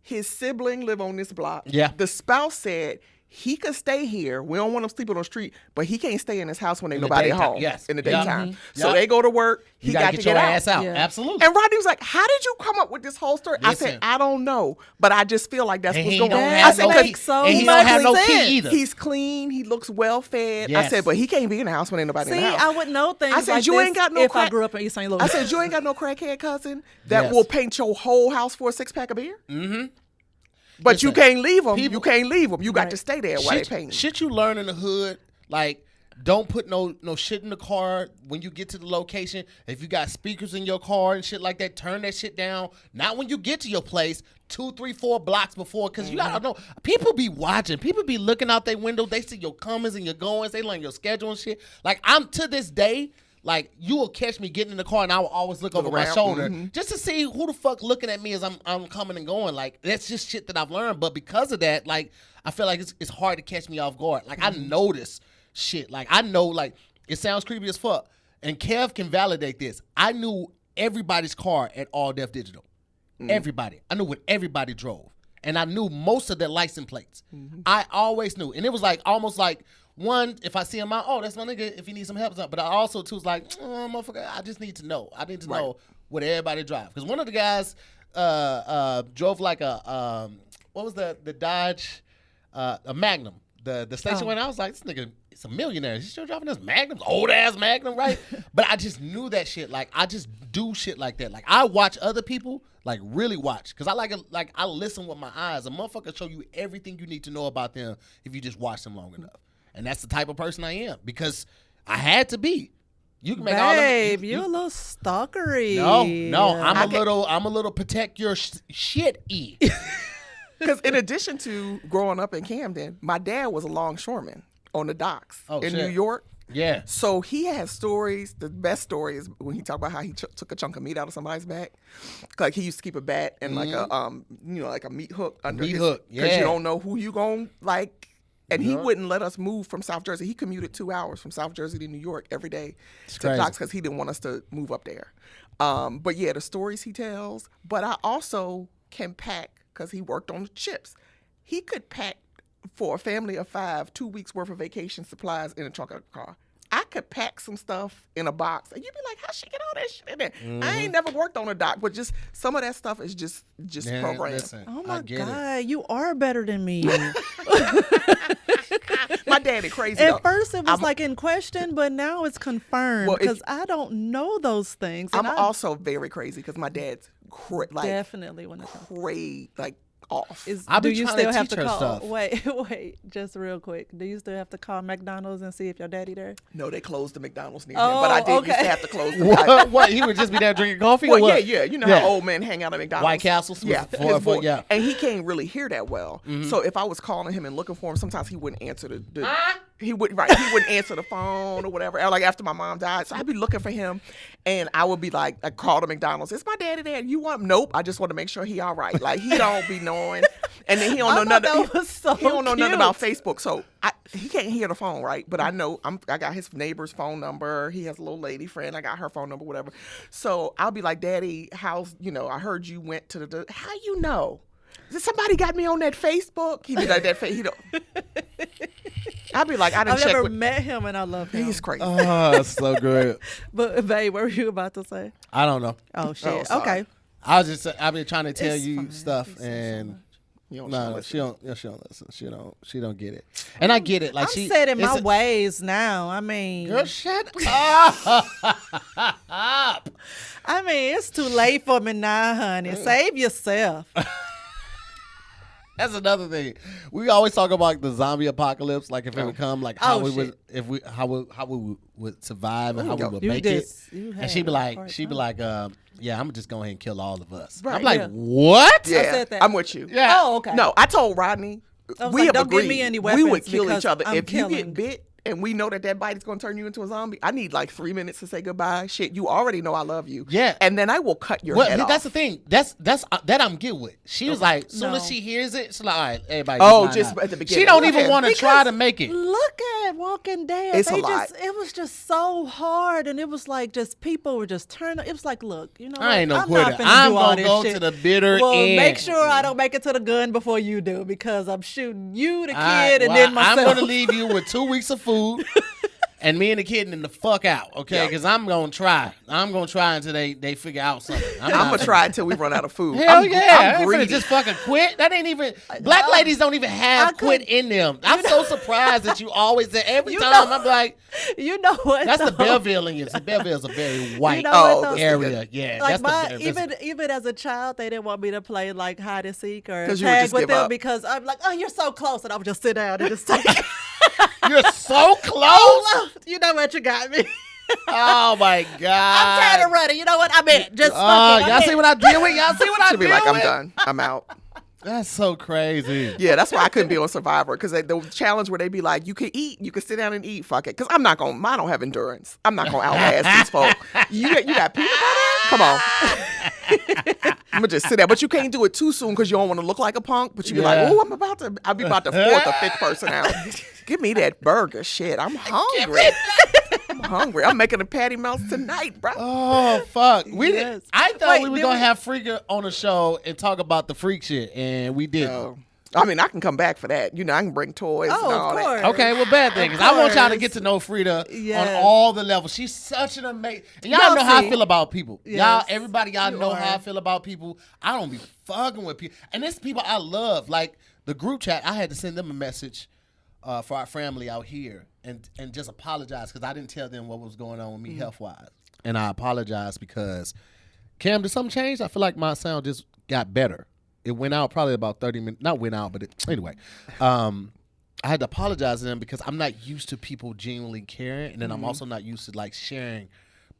Speaker 1: His sibling live on this block.
Speaker 3: Yeah.
Speaker 1: The spouse said he could stay here. We don't want him sleeping on the street, but he can't stay in his house when ain't nobody home.
Speaker 3: Yes.
Speaker 1: In the
Speaker 3: Yeah.
Speaker 1: daytime. So they go to work. He got to
Speaker 3: get
Speaker 1: get
Speaker 3: your
Speaker 1: out.
Speaker 3: ass out.
Speaker 2: Yeah.
Speaker 3: Absolutely.
Speaker 1: And Rodney was like, how did you come up with this whole story? I said, I don't know, but I just feel like that's
Speaker 3: And
Speaker 1: what's
Speaker 3: he
Speaker 1: going on.
Speaker 3: don't
Speaker 1: I
Speaker 3: have
Speaker 1: said,
Speaker 3: no
Speaker 1: 'cause
Speaker 3: key.
Speaker 2: so
Speaker 3: And he
Speaker 2: much
Speaker 3: don't have no
Speaker 2: sense.
Speaker 3: key either.
Speaker 1: he's clean. He looks well fed. I
Speaker 3: Yes.
Speaker 1: said, but he can't be in the house when ain't nobody in
Speaker 2: See,
Speaker 1: the house.
Speaker 2: I would know things
Speaker 1: I said,
Speaker 2: like
Speaker 1: you
Speaker 2: this
Speaker 1: ain't got no
Speaker 2: if I
Speaker 1: crack-
Speaker 2: grew up in East St. Louis.
Speaker 1: I said, you ain't got no crackhead cousin that
Speaker 3: Yes.
Speaker 1: will paint your whole house for a 6-pack of beer? Mm-hmm. But you
Speaker 3: Listen,
Speaker 1: can't leave them.
Speaker 3: people-
Speaker 1: You can't leave them. You got
Speaker 2: Right.
Speaker 1: to stay there while they paint.
Speaker 3: Shit you learn in the hood, like Don't put no shit in the car when you get to the location. If you got speakers in your car and shit like that, turn that shit down. Not when you get to your place, 2, 3, 4 blocks before, because you gotta know, people be watching. People be looking out their window. They see your comings and your goings. They learn your schedule and shit. Like, I'm to this day, like, you will catch me getting in the car and I will always look over my shoulder just to see who the fuck looking at me as I'm coming and going. Like, that's just shit that I've learned. But because of that, like, I feel like it's hard to catch me off guard. Like, I notice shit. Like, I know, like, it sounds creepy as fuck. And Kev can validate this. I knew everybody's car at All Def Digital. Everybody. I knew what everybody drove. And I knew most of their license plates. I always knew. And it was like almost like, one, if I see him out, oh, that's my nigga if he needs some help or something. But I also, too, was like, motherfucker, I just need to know. I need to know what everybody drive. Because one of the guys drove like a, what was the Dodge, a Magnum. The station went, I was like, this nigga is a millionaire. He's still driving this Magnum, old ass Magnum, right? But I just knew that shit. Like, I just do shit like that. Like, I watch other people, like, really watch. Because I listen with my eyes. A motherfucker show you everything you need to know about them if you just watch them long enough. And that's the type of person I am. Because I had to be. You can make all them.
Speaker 2: You're a little stalkery.
Speaker 3: No, I'm a little protect your shit-y.
Speaker 1: Because in addition to growing up in Camden, my dad was a longshoreman on the docks in New York.
Speaker 3: Yeah.
Speaker 1: So he has stories. The best story is when he talked about how he took a chunk of meat out of somebody's back. Like, he used to keep a bat and like a like a meat hook under his hook. Because you don't know who you gonna like. And he wouldn't let us move from South Jersey. He commuted 2 hours from South Jersey to New York every day to the docks because he didn't want us to move up there. But yeah, the stories he tells. But I also can pack because he worked on the ships. He could pack for a family of 5 2 weeks worth of vacation supplies in a trunk of a car. I could pack some stuff in a box, and you'd be like, "How'd she get all that shit in there?" I ain't never worked on a dock, but just some of that stuff is just programmed.
Speaker 3: Listen,
Speaker 2: oh my God, you are better than me.
Speaker 1: My daddy crazy.
Speaker 2: At first, it was like in question, but now it's confirmed because I don't know those things.
Speaker 1: I'm also very crazy because my dad's
Speaker 2: definitely one of them.
Speaker 1: Like off.
Speaker 3: I've
Speaker 2: do
Speaker 3: been
Speaker 2: you
Speaker 3: trying
Speaker 2: still
Speaker 3: to
Speaker 2: have
Speaker 3: teach
Speaker 2: to
Speaker 3: her
Speaker 2: call?
Speaker 3: stuff.
Speaker 2: Wait, just real quick. Do you still have to call McDonald's and see if your daddy there?
Speaker 1: No, they closed the McDonald's near him, but I did used to have to close.
Speaker 3: What? He would just be there drinking coffee?
Speaker 1: Well,
Speaker 3: or what?
Speaker 1: yeah. You know how old men hang out at McDonald's.
Speaker 3: White Castle.
Speaker 1: Yeah,
Speaker 3: yeah.
Speaker 1: And he can't really hear that well. So if I was calling him and looking for him, sometimes he wouldn't answer he wouldn't answer the phone or whatever. Like after my mom died, so I'd be looking for him, and I would be like, I call to McDonald's. Is my daddy there? You want him? Nope. I just want to make sure he all right. Like he don't be knowing, and then he don't know nothing. He don't know nothing about Facebook, so he can't hear the phone, right? But I know I got his neighbor's phone number. He has a little lady friend. I got her phone number, whatever. So I'll be like, Daddy, how's I heard you went to the. How you know? Somebody got me on that Facebook. He be like that. He don't. I'd be like,
Speaker 2: I've never met him, and I love him.
Speaker 1: He's crazy.
Speaker 3: Oh, that's so great.
Speaker 2: But babe, what were you about to say?
Speaker 3: I don't know.
Speaker 2: Oh shit.
Speaker 1: Oh,
Speaker 2: okay.
Speaker 3: I've been trying to tell you
Speaker 2: fine.
Speaker 3: stuff,
Speaker 2: So
Speaker 3: and
Speaker 1: You don't
Speaker 3: no,
Speaker 1: listen.
Speaker 3: she don't listen. She don't get it, and I get it. Like
Speaker 2: I'm set in my
Speaker 3: it's
Speaker 2: ways now. I mean,
Speaker 3: girl, shut up.
Speaker 2: I mean, it's too late for me now, honey. Save yourself.
Speaker 3: That's another thing. We always talk about the zombie apocalypse, like if it would come, like how we would, how we would survive and how we would make it. And she'd be like, yeah, I'm just going ahead and kill all of us.
Speaker 1: Right,
Speaker 3: I'm like,
Speaker 2: yeah.
Speaker 3: what?
Speaker 1: Yeah,
Speaker 2: I said that.
Speaker 1: I'm with you.
Speaker 3: Yeah.
Speaker 2: Oh, okay.
Speaker 1: No, I told Rodney,
Speaker 2: was
Speaker 1: we
Speaker 2: like,
Speaker 1: have
Speaker 2: don't give
Speaker 1: agreed
Speaker 2: me any
Speaker 1: we would
Speaker 2: weapons
Speaker 1: kill
Speaker 2: because
Speaker 1: each other.
Speaker 2: I'm
Speaker 1: If you
Speaker 2: killing.
Speaker 1: get bit and we know that bite is going to turn you into a zombie, I need like 3 minutes to say goodbye. Shit, you already know I love you.
Speaker 3: Yeah.
Speaker 1: And then I will cut your
Speaker 3: Well,
Speaker 1: head off.
Speaker 3: that's the thing. That I'm good with. She was like, soon as she hears it, she's like, all right, everybody.
Speaker 1: Oh,
Speaker 3: line
Speaker 1: just
Speaker 3: up.
Speaker 1: at the beginning.
Speaker 3: She don't
Speaker 1: Yeah.
Speaker 3: even want to try to make it.
Speaker 2: Look at Walking Dead.
Speaker 1: It's a lot.
Speaker 2: It was just so hard, and it was like just people were just turning. It was like, look, you know,
Speaker 3: I ain't no
Speaker 2: I'm
Speaker 3: quitter.
Speaker 2: not finna
Speaker 3: I'm
Speaker 2: do all
Speaker 3: gonna
Speaker 2: this
Speaker 3: go
Speaker 2: shit.
Speaker 3: to the bitter
Speaker 2: well,
Speaker 3: end.
Speaker 2: make sure I don't make it to the gun before you do, because I'm shooting you, the kid,
Speaker 3: All right,
Speaker 2: and
Speaker 3: well,
Speaker 2: then myself.
Speaker 3: I'm gonna leave you with 2 weeks of food. And me and the kid and the fuck out, okay? Because I'm gonna try. I'm gonna try until they figure out something.
Speaker 1: I'm going to try until we run out of food.
Speaker 3: Hell
Speaker 1: I'm
Speaker 3: yeah! I ain't finna
Speaker 1: greedy.
Speaker 3: just fucking quit. That ain't even. Black ladies don't even have quit in them. I'm so surprised that you always say every time. I'm like,
Speaker 2: you know what?
Speaker 3: that's the
Speaker 2: though?
Speaker 3: Belleville in you. See, Belleville's a very white
Speaker 2: You know what, though?
Speaker 3: area. Yeah,
Speaker 2: Like
Speaker 3: that's the
Speaker 2: even as a child, they didn't want me to play like hide and seek or
Speaker 1: 'Cause you would
Speaker 2: tag
Speaker 1: just
Speaker 2: with
Speaker 1: give
Speaker 2: them
Speaker 1: up.
Speaker 2: because I'm like, oh, you're so close, and I would just sit down and just take.
Speaker 3: You're so close.
Speaker 2: Oh, You know what? You got me.
Speaker 3: Oh my God.
Speaker 2: I'm tired of running. You know what? I meant just fucking.
Speaker 3: Y'all see what I deal with? Y'all see what I
Speaker 1: She'll be
Speaker 3: deal
Speaker 1: like,
Speaker 3: with?
Speaker 1: I'm done. I'm out.
Speaker 3: That's so crazy.
Speaker 1: Yeah, that's why I couldn't be on Survivor, because the challenge where they be like, you can eat, you can sit down and eat, fuck it. Because I don't have endurance. I'm not going to outlast these folk. You got peanut butter? Come on. I'm going to just sit there. But you can't do it too soon because you don't want to look like a punk. But you be like, oh, I'll be about to fourth or fifth person out. Give me that burger. Shit, I'm hungry. I'm hungry. I'm making a patty melts tonight, bro.
Speaker 3: Oh fuck!
Speaker 2: Yes.
Speaker 3: I thought
Speaker 2: Wait,
Speaker 3: we were
Speaker 2: did
Speaker 3: gonna
Speaker 2: we-
Speaker 3: have Frida on the show and talk about the freak shit, and we didn't.
Speaker 1: No. I mean, I can come back for that. You know, I can bring toys and
Speaker 2: Oh,
Speaker 1: all
Speaker 2: of
Speaker 1: that.
Speaker 2: course.
Speaker 3: Okay, well, bad thing. 'Cause I want y'all to get to know Frida
Speaker 2: Yes.
Speaker 3: on all the levels. She's such an amazing. And y'all
Speaker 2: Y'all
Speaker 3: know how I
Speaker 2: see.
Speaker 3: feel about people.
Speaker 2: Yes,
Speaker 3: Everybody, y'all
Speaker 2: you
Speaker 3: know
Speaker 2: are.
Speaker 3: how I feel about people. I don't be fucking with people, and it's people I love. Like the group chat, I had to send them a message for our family out here, and just apologize because I didn't tell them what was going on with me health wise, and I apologize because Cam, did something change? I feel like my sound just got better. It went out probably about 30 minutes. Not went out, but anyway. I had to apologize to them because I'm not used to people genuinely caring. And then I'm also not used to like sharing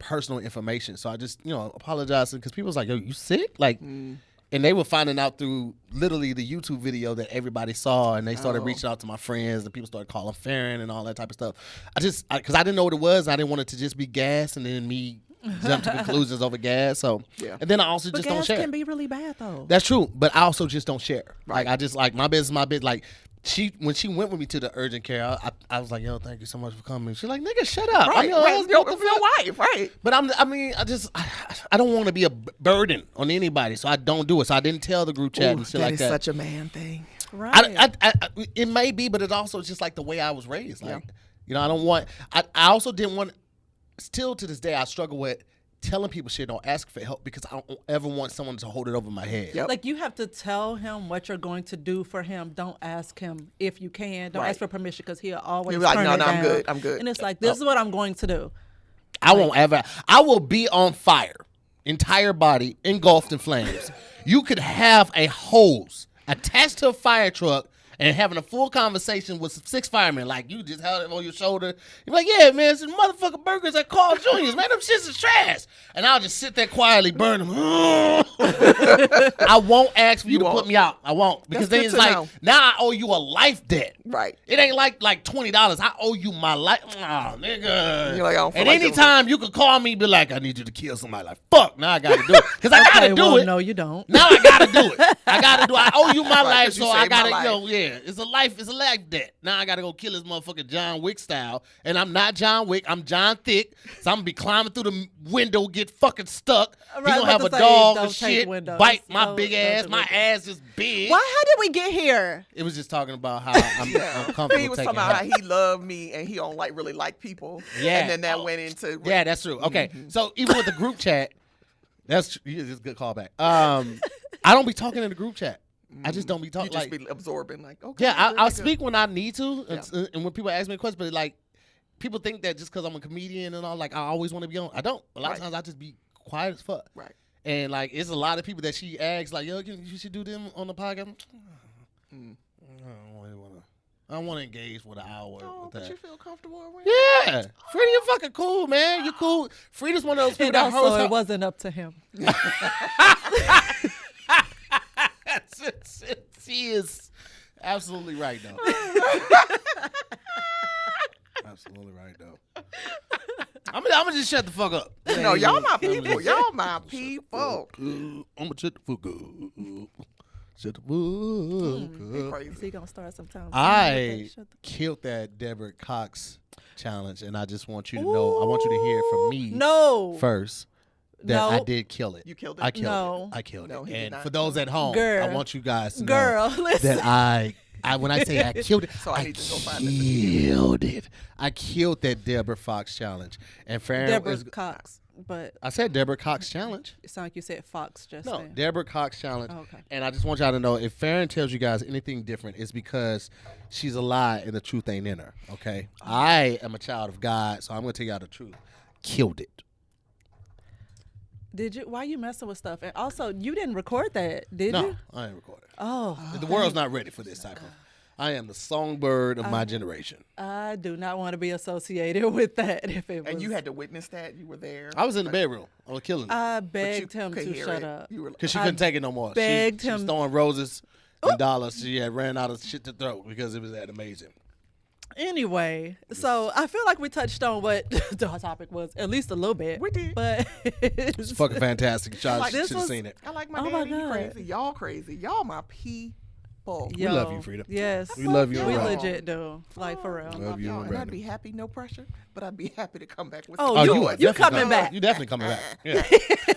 Speaker 3: personal information. So I just, apologized because people was like, yo, you sick? Like, and they were finding out through literally the YouTube video that everybody saw. And they started reaching out to my friends and people started calling Farron and all that type of stuff. Because I didn't know what it was. I didn't want it to just be gas and then me jump to conclusions over gas. So,
Speaker 1: Yeah.
Speaker 3: and then I also
Speaker 2: But
Speaker 3: just don't
Speaker 2: gas
Speaker 3: share.
Speaker 2: can be really bad though.
Speaker 3: That's true, but I also just don't share.
Speaker 1: Right.
Speaker 3: Like I just like my business, my business. Like when she went with me to the urgent care, I was like, yo, thank you so much for coming. She's like, nigga, shut up. I'm
Speaker 1: Right,
Speaker 3: your
Speaker 1: right.
Speaker 3: husband.
Speaker 1: Your
Speaker 3: What the fuck?
Speaker 1: wife, right.
Speaker 3: But I don't want to be a burden on anybody, so I don't do it. So I didn't tell the group chat
Speaker 1: Ooh,
Speaker 3: and shit
Speaker 1: that
Speaker 3: like
Speaker 1: is
Speaker 3: that.
Speaker 1: such a man thing.
Speaker 2: Right.
Speaker 3: It may be, but it's also just like the way I was raised. Like,
Speaker 1: Yeah.
Speaker 3: I don't want. I also didn't want. Still to this day, I struggle with telling people shit, don't ask for help because I don't ever want someone to hold it over my head.
Speaker 1: Yep.
Speaker 2: Like you have to tell him what you're going to do for him. Don't ask him if you can. Don't
Speaker 1: Right.
Speaker 2: ask for permission because he'll always
Speaker 1: He'll be like,
Speaker 2: turn
Speaker 1: "No,
Speaker 2: it
Speaker 1: no, I'm
Speaker 2: down.
Speaker 1: good. I'm good."
Speaker 2: And it's like, this is what I'm going to do.
Speaker 3: I won't ever. I will be on fire, entire body engulfed in flames. You could have a hose attached to a fire truck and having a full conversation with 6 firemen, like you just held it on your shoulder. You're like, yeah, man, some motherfucking burgers at Carl Jr.'s, man, them shits is trash. And I'll just sit there quietly, burn them. I won't ask for you to
Speaker 1: won't.
Speaker 3: put me out. I won't. Because
Speaker 1: That's
Speaker 3: then
Speaker 1: good
Speaker 3: it's
Speaker 1: to
Speaker 3: like,
Speaker 1: know.
Speaker 3: now I owe you a life debt.
Speaker 1: Right.
Speaker 3: It ain't like $20. I owe you my life. Oh, nigga.
Speaker 1: You're like, I don't feel
Speaker 3: And
Speaker 1: like doing
Speaker 3: anytime you could call me, be like, I need you to kill somebody. Like, fuck, now I gotta do it. Because I gotta
Speaker 2: Okay,
Speaker 3: do
Speaker 2: well,
Speaker 3: it.
Speaker 2: no, you don't.
Speaker 3: Now I gotta do it. I gotta do it. I owe you my
Speaker 1: Right,
Speaker 3: life,
Speaker 1: 'cause you
Speaker 3: so I
Speaker 1: saved my
Speaker 3: gotta,
Speaker 1: life.
Speaker 3: yeah. It's a life debt. Now I gotta go kill this motherfucker John Wick style. And I'm not John Wick, I'm John Thick. So I'm gonna be climbing through the window, get fucking stuck. He
Speaker 2: Right,
Speaker 3: gonna have a
Speaker 2: about to say,
Speaker 3: dog
Speaker 2: don't
Speaker 3: and
Speaker 2: take
Speaker 3: shit,
Speaker 2: windows.
Speaker 3: bite my
Speaker 2: Don't-
Speaker 3: big
Speaker 2: don't
Speaker 3: ass.
Speaker 2: do
Speaker 3: My
Speaker 2: windows.
Speaker 3: ass is big.
Speaker 2: Why? How did we get here?
Speaker 3: It was just talking about how I'm comfortable
Speaker 1: He was
Speaker 3: taking
Speaker 1: talking about how
Speaker 3: help.
Speaker 1: he loved me and he don't really like people.
Speaker 3: Yeah.
Speaker 1: And then that went into
Speaker 3: Yeah, that's true. Okay, so even with the group chat, that's a good callback. I don't be talking in the group chat. I just don't be
Speaker 1: you
Speaker 3: talking.
Speaker 1: just
Speaker 3: Like,
Speaker 1: be absorbing like, okay.
Speaker 3: yeah,
Speaker 1: good,
Speaker 3: I'll
Speaker 1: good.
Speaker 3: speak when I need to, and when people ask me a question. But like, people think that just because I'm a comedian and all, like I always want to be on. I don't. A lot of
Speaker 1: Right.
Speaker 3: times I just be quiet as fuck.
Speaker 1: Right.
Speaker 3: And like, it's a lot of people that she asks, like, yo, you should do them on the podcast. I don't really want to. I don't want to engage with an hour
Speaker 1: Oh,
Speaker 3: with
Speaker 1: but
Speaker 3: that.
Speaker 1: you feel comfortable around.
Speaker 3: Yeah, Frida, you're fucking cool, man. You cool. Frida's one of those people
Speaker 2: And
Speaker 3: that
Speaker 2: also,
Speaker 3: hosts.
Speaker 2: it wasn't up to him.
Speaker 3: She is absolutely right, though. Absolutely right, though. I'm gonna just shut the fuck up.
Speaker 1: No, y'all my people. Y'all my people.
Speaker 3: I'm gonna shut the fuck up. Shut the fuck up.
Speaker 1: Crazy.
Speaker 2: Is he gonna start sometime?
Speaker 3: I
Speaker 2: Shut the-
Speaker 3: killed that Deborah Cox challenge, and I just want you to know. I want you to hear from me
Speaker 2: No.
Speaker 3: first that I
Speaker 2: No.
Speaker 3: did kill it.
Speaker 1: You killed it?
Speaker 3: I killed
Speaker 2: No.
Speaker 3: it. I killed
Speaker 1: No,
Speaker 3: it.
Speaker 1: he did
Speaker 3: And
Speaker 1: not
Speaker 3: for those at home,
Speaker 2: Girl.
Speaker 3: I want you guys to
Speaker 2: Girl,
Speaker 3: know
Speaker 2: listen.
Speaker 3: that I when I say I killed it,
Speaker 1: So I need to go find it.
Speaker 3: killed it. I killed that Deborah Fox challenge. And Farron
Speaker 2: Deborah
Speaker 3: is,
Speaker 2: Cox, but
Speaker 3: I said Deborah Cox challenge.
Speaker 2: it sounded like you said Fox just
Speaker 3: No,
Speaker 2: then.
Speaker 3: Deborah Cox challenge.
Speaker 2: Oh, okay.
Speaker 3: And I just want y'all to know if Farron tells you guys anything different, it's because she's a lie and the truth ain't in her. Okay? I am a child of God, so I'm gonna tell y'all the truth. Killed it.
Speaker 2: Did you? Why you messing with stuff? And also, you didn't record that, did
Speaker 3: No,
Speaker 2: you?
Speaker 3: I ain't recording.
Speaker 2: Oh,
Speaker 3: The world's not ready for this type of. I am the songbird of my generation.
Speaker 2: I do not want to be associated with that. If it was,
Speaker 1: And you had to witness that. You were there.
Speaker 3: I was in the bedroom. I was killing it.
Speaker 2: I begged him
Speaker 1: could
Speaker 2: to
Speaker 1: hear
Speaker 2: shut
Speaker 1: it.
Speaker 2: up.
Speaker 1: You were
Speaker 3: Because she couldn't take it no more.
Speaker 2: begged
Speaker 3: She was
Speaker 2: him-
Speaker 3: throwing roses and dollars. She had ran out of shit to throw because it was that amazing.
Speaker 2: Anyway, so I feel like we touched on what the topic was at least a little bit.
Speaker 1: We did.
Speaker 2: But
Speaker 3: It's fucking fantastic. Y'all
Speaker 1: Like,
Speaker 3: should
Speaker 2: this
Speaker 3: have
Speaker 2: was-
Speaker 3: seen it.
Speaker 1: I like my
Speaker 2: Oh my
Speaker 1: daddy. He
Speaker 2: God.
Speaker 1: crazy. Y'all crazy. Y'all my people.
Speaker 3: We love you, Frida.
Speaker 2: Yes.
Speaker 3: We love you and
Speaker 2: We
Speaker 3: Rob.
Speaker 2: legit do. Like, for real.
Speaker 3: Love you
Speaker 1: y'all.
Speaker 3: and
Speaker 1: And I'd
Speaker 3: Brandon.
Speaker 1: be happy, no pressure, but I'd be happy to come back with
Speaker 2: Oh,
Speaker 1: some
Speaker 2: you-
Speaker 1: joy.
Speaker 3: are
Speaker 2: you
Speaker 3: definitely
Speaker 2: coming back.
Speaker 3: You definitely coming back. Yeah.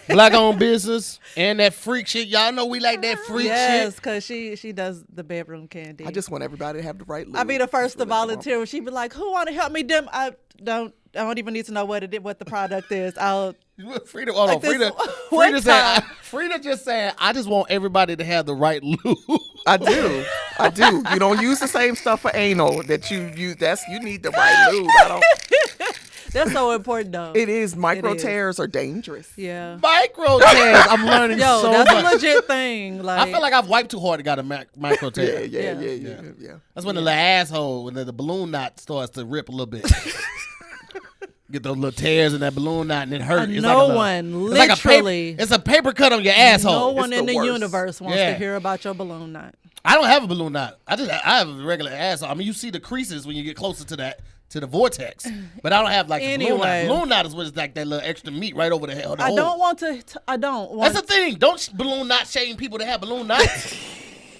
Speaker 3: Black-owned business and that freak shit. Y'all know we like that freak
Speaker 2: Yes,
Speaker 3: shit.
Speaker 2: because she does the bedroom candy.
Speaker 1: I just want everybody to have the right look.
Speaker 2: I'd be the first to volunteer. She'd be like, "Who want to help me? Dim? I don't even need to know what the product is. I'll."
Speaker 3: Frida, hold on.
Speaker 2: Like this
Speaker 3: Frida
Speaker 2: one
Speaker 3: said,
Speaker 2: time.
Speaker 3: Frida just said, I just want everybody to have the right look.
Speaker 1: I do. I do. You don't use the same stuff for anal that you use. You need the right lube. I don't.
Speaker 2: That's so important, though.
Speaker 1: It is. Micro
Speaker 2: It is.
Speaker 1: tears are dangerous.
Speaker 2: Yeah.
Speaker 3: Micro tears. I'm learning
Speaker 2: Yo,
Speaker 3: so
Speaker 2: that's
Speaker 3: much.
Speaker 2: a legit thing. Like,
Speaker 3: I feel like I've wiped too hard and got a micro tear.
Speaker 1: Yeah.
Speaker 3: That's when the little asshole, when the balloon knot starts to rip a little bit. Get those little tears in that balloon knot and it hurts. It's
Speaker 2: no
Speaker 3: like a
Speaker 2: one,
Speaker 3: little- it's like a
Speaker 2: literally,
Speaker 3: paper, it's a paper cut on your asshole.
Speaker 2: no one
Speaker 1: It's
Speaker 2: in
Speaker 1: the
Speaker 2: the
Speaker 1: worst.
Speaker 2: universe wants
Speaker 3: Yeah.
Speaker 2: to hear about your balloon knot.
Speaker 3: I don't have a balloon knot. I have a regular asshole. I mean, you see the creases when you get closer to the vortex, but I don't have like the balloon knot.
Speaker 2: Anyway.
Speaker 3: Balloon knot is what's like that little extra meat right over the hell.
Speaker 2: I don't want to. I don't want.
Speaker 3: That's the thing. Don't balloon knot shame people that have balloon knots.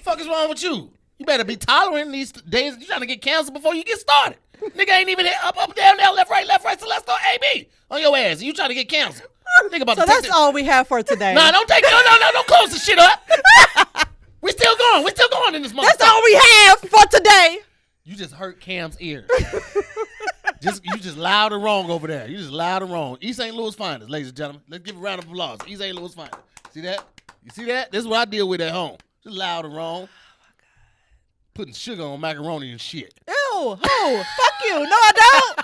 Speaker 3: Fuck is wrong with you? You better be tolerant these days. You trying to get canceled before you get started. Nigga ain't even hit up, down, left, right, Celeste, AB on your ass. And you trying to get canceled. Nigga about
Speaker 2: So
Speaker 3: to take
Speaker 2: that's all we have for today.
Speaker 3: Nah, don't close the shit up. We still going in this month.
Speaker 2: That's all we have for today.
Speaker 3: You just hurt Cam's ears. You just loud and wrong over there. You just loud and wrong. East St. Louis finest, ladies and gentlemen. Let's give a round of applause. East St. Louis finest. See that? You see that? This is what I deal with at home. Just loud and wrong. Putting sugar on macaroni and shit.
Speaker 2: Ew. Who? Fuck you. No, I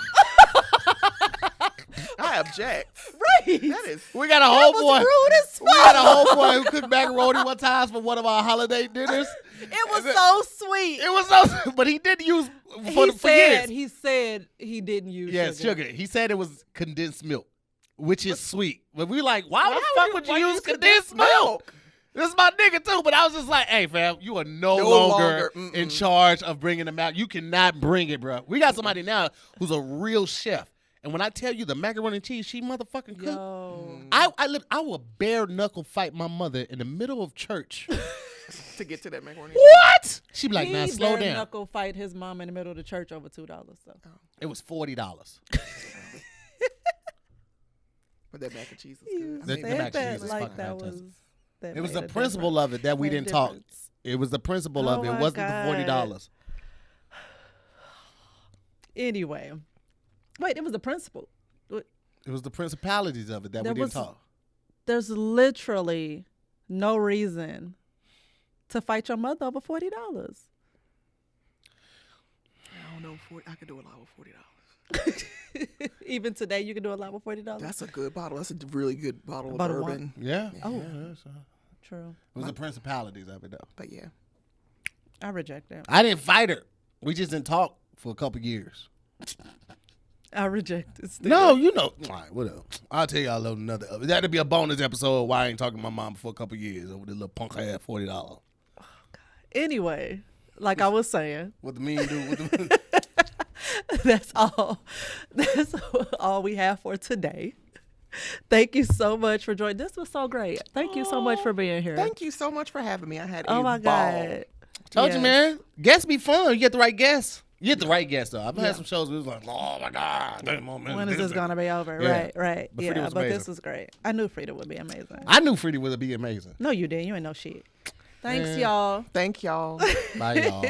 Speaker 1: I object.
Speaker 2: don't. Right.
Speaker 1: That is.
Speaker 3: We got a
Speaker 2: That
Speaker 3: homeboy.
Speaker 2: was rude as
Speaker 3: We got a
Speaker 2: fuck.
Speaker 3: homeboy who cooked macaroni one time for one of our holiday dinners.
Speaker 2: It was so sweet.
Speaker 3: It was so, but he did use for years.
Speaker 2: He said he didn't use
Speaker 3: Yes, sugar. He said it was condensed milk, which is sweet. But we like, why the fuck would you use condensed milk? This is my nigga too, but I was just like, hey fam, you are no longer in charge of bringing them out. You cannot bring it, bro. We got somebody now who's a real chef. And when I tell you the macaroni and cheese, she motherfucking cook.
Speaker 2: Yo.
Speaker 3: I will bare knuckle fight my mother in the middle of church.
Speaker 1: To get to that macaroni.
Speaker 3: What? She be like,
Speaker 2: He
Speaker 3: man, slow
Speaker 2: bare
Speaker 3: down.
Speaker 2: knuckle fight his mom in the middle of the church over $2. So.
Speaker 3: It was $40.
Speaker 1: But that mac and cheese is
Speaker 2: You
Speaker 1: good.
Speaker 3: The
Speaker 2: said
Speaker 3: mac and
Speaker 2: that
Speaker 3: cheese is
Speaker 2: like
Speaker 3: fucking
Speaker 2: that
Speaker 3: fantastic.
Speaker 2: was. That
Speaker 3: It was
Speaker 2: made
Speaker 3: the
Speaker 2: a
Speaker 3: principle
Speaker 2: difference.
Speaker 3: of it that we
Speaker 2: Made a
Speaker 3: didn't talk.
Speaker 2: difference.
Speaker 3: It was the principle
Speaker 2: Oh
Speaker 3: of it. It
Speaker 2: my
Speaker 3: wasn't the $40.
Speaker 2: Anyway, wait, it was the principle.
Speaker 3: It was the principalities of it that
Speaker 2: There
Speaker 3: we didn't
Speaker 2: was-
Speaker 3: talk.
Speaker 2: There's literally no reason to fight your mother over $40.
Speaker 1: I don't know. I could do a lot with $40.
Speaker 2: Even today, you can do a lot with $40.
Speaker 1: That's a good bottle. That's a really good bottle of
Speaker 2: Bottle of
Speaker 1: bourbon.
Speaker 3: Yeah.
Speaker 2: Oh.
Speaker 3: Yeah, that's,
Speaker 2: True.
Speaker 3: it was the principalities of it, though.
Speaker 1: But yeah.
Speaker 2: I reject that.
Speaker 3: I didn't fight her. We just didn't talk for a couple years.
Speaker 2: I reject it. Still.
Speaker 3: No, you know. All right, whatever. I'll tell y'all another. That'll be a bonus episode of why I ain't talking to my mom for a couple years over the little punk ass $40.
Speaker 2: Anyway, like I was saying,
Speaker 3: What the mean do? What the,
Speaker 2: that's all. That's all we have for today. Thank you so much for joining. This was so great. Thank you so much for being here.
Speaker 1: Thank you so much for having me. I had
Speaker 2: Oh
Speaker 1: a
Speaker 2: my
Speaker 1: ball.
Speaker 2: God.
Speaker 3: told you,
Speaker 2: Yes.
Speaker 3: man. Guests be fun. You get the right guests. You get the right guests, though. I've had some shows where it was like, oh my God.
Speaker 2: When is this gonna be over?
Speaker 3: Yeah.
Speaker 2: Right.
Speaker 3: But Frida
Speaker 2: Yeah,
Speaker 3: was
Speaker 2: but this
Speaker 3: amazing.
Speaker 2: was great. I knew Frida would be amazing.
Speaker 3: I knew Frida would be amazing.
Speaker 2: No, you didn't. You ain't know shit. Thanks,
Speaker 3: Man.
Speaker 2: y'all.
Speaker 1: Thank y'all.
Speaker 3: Bye, y'all.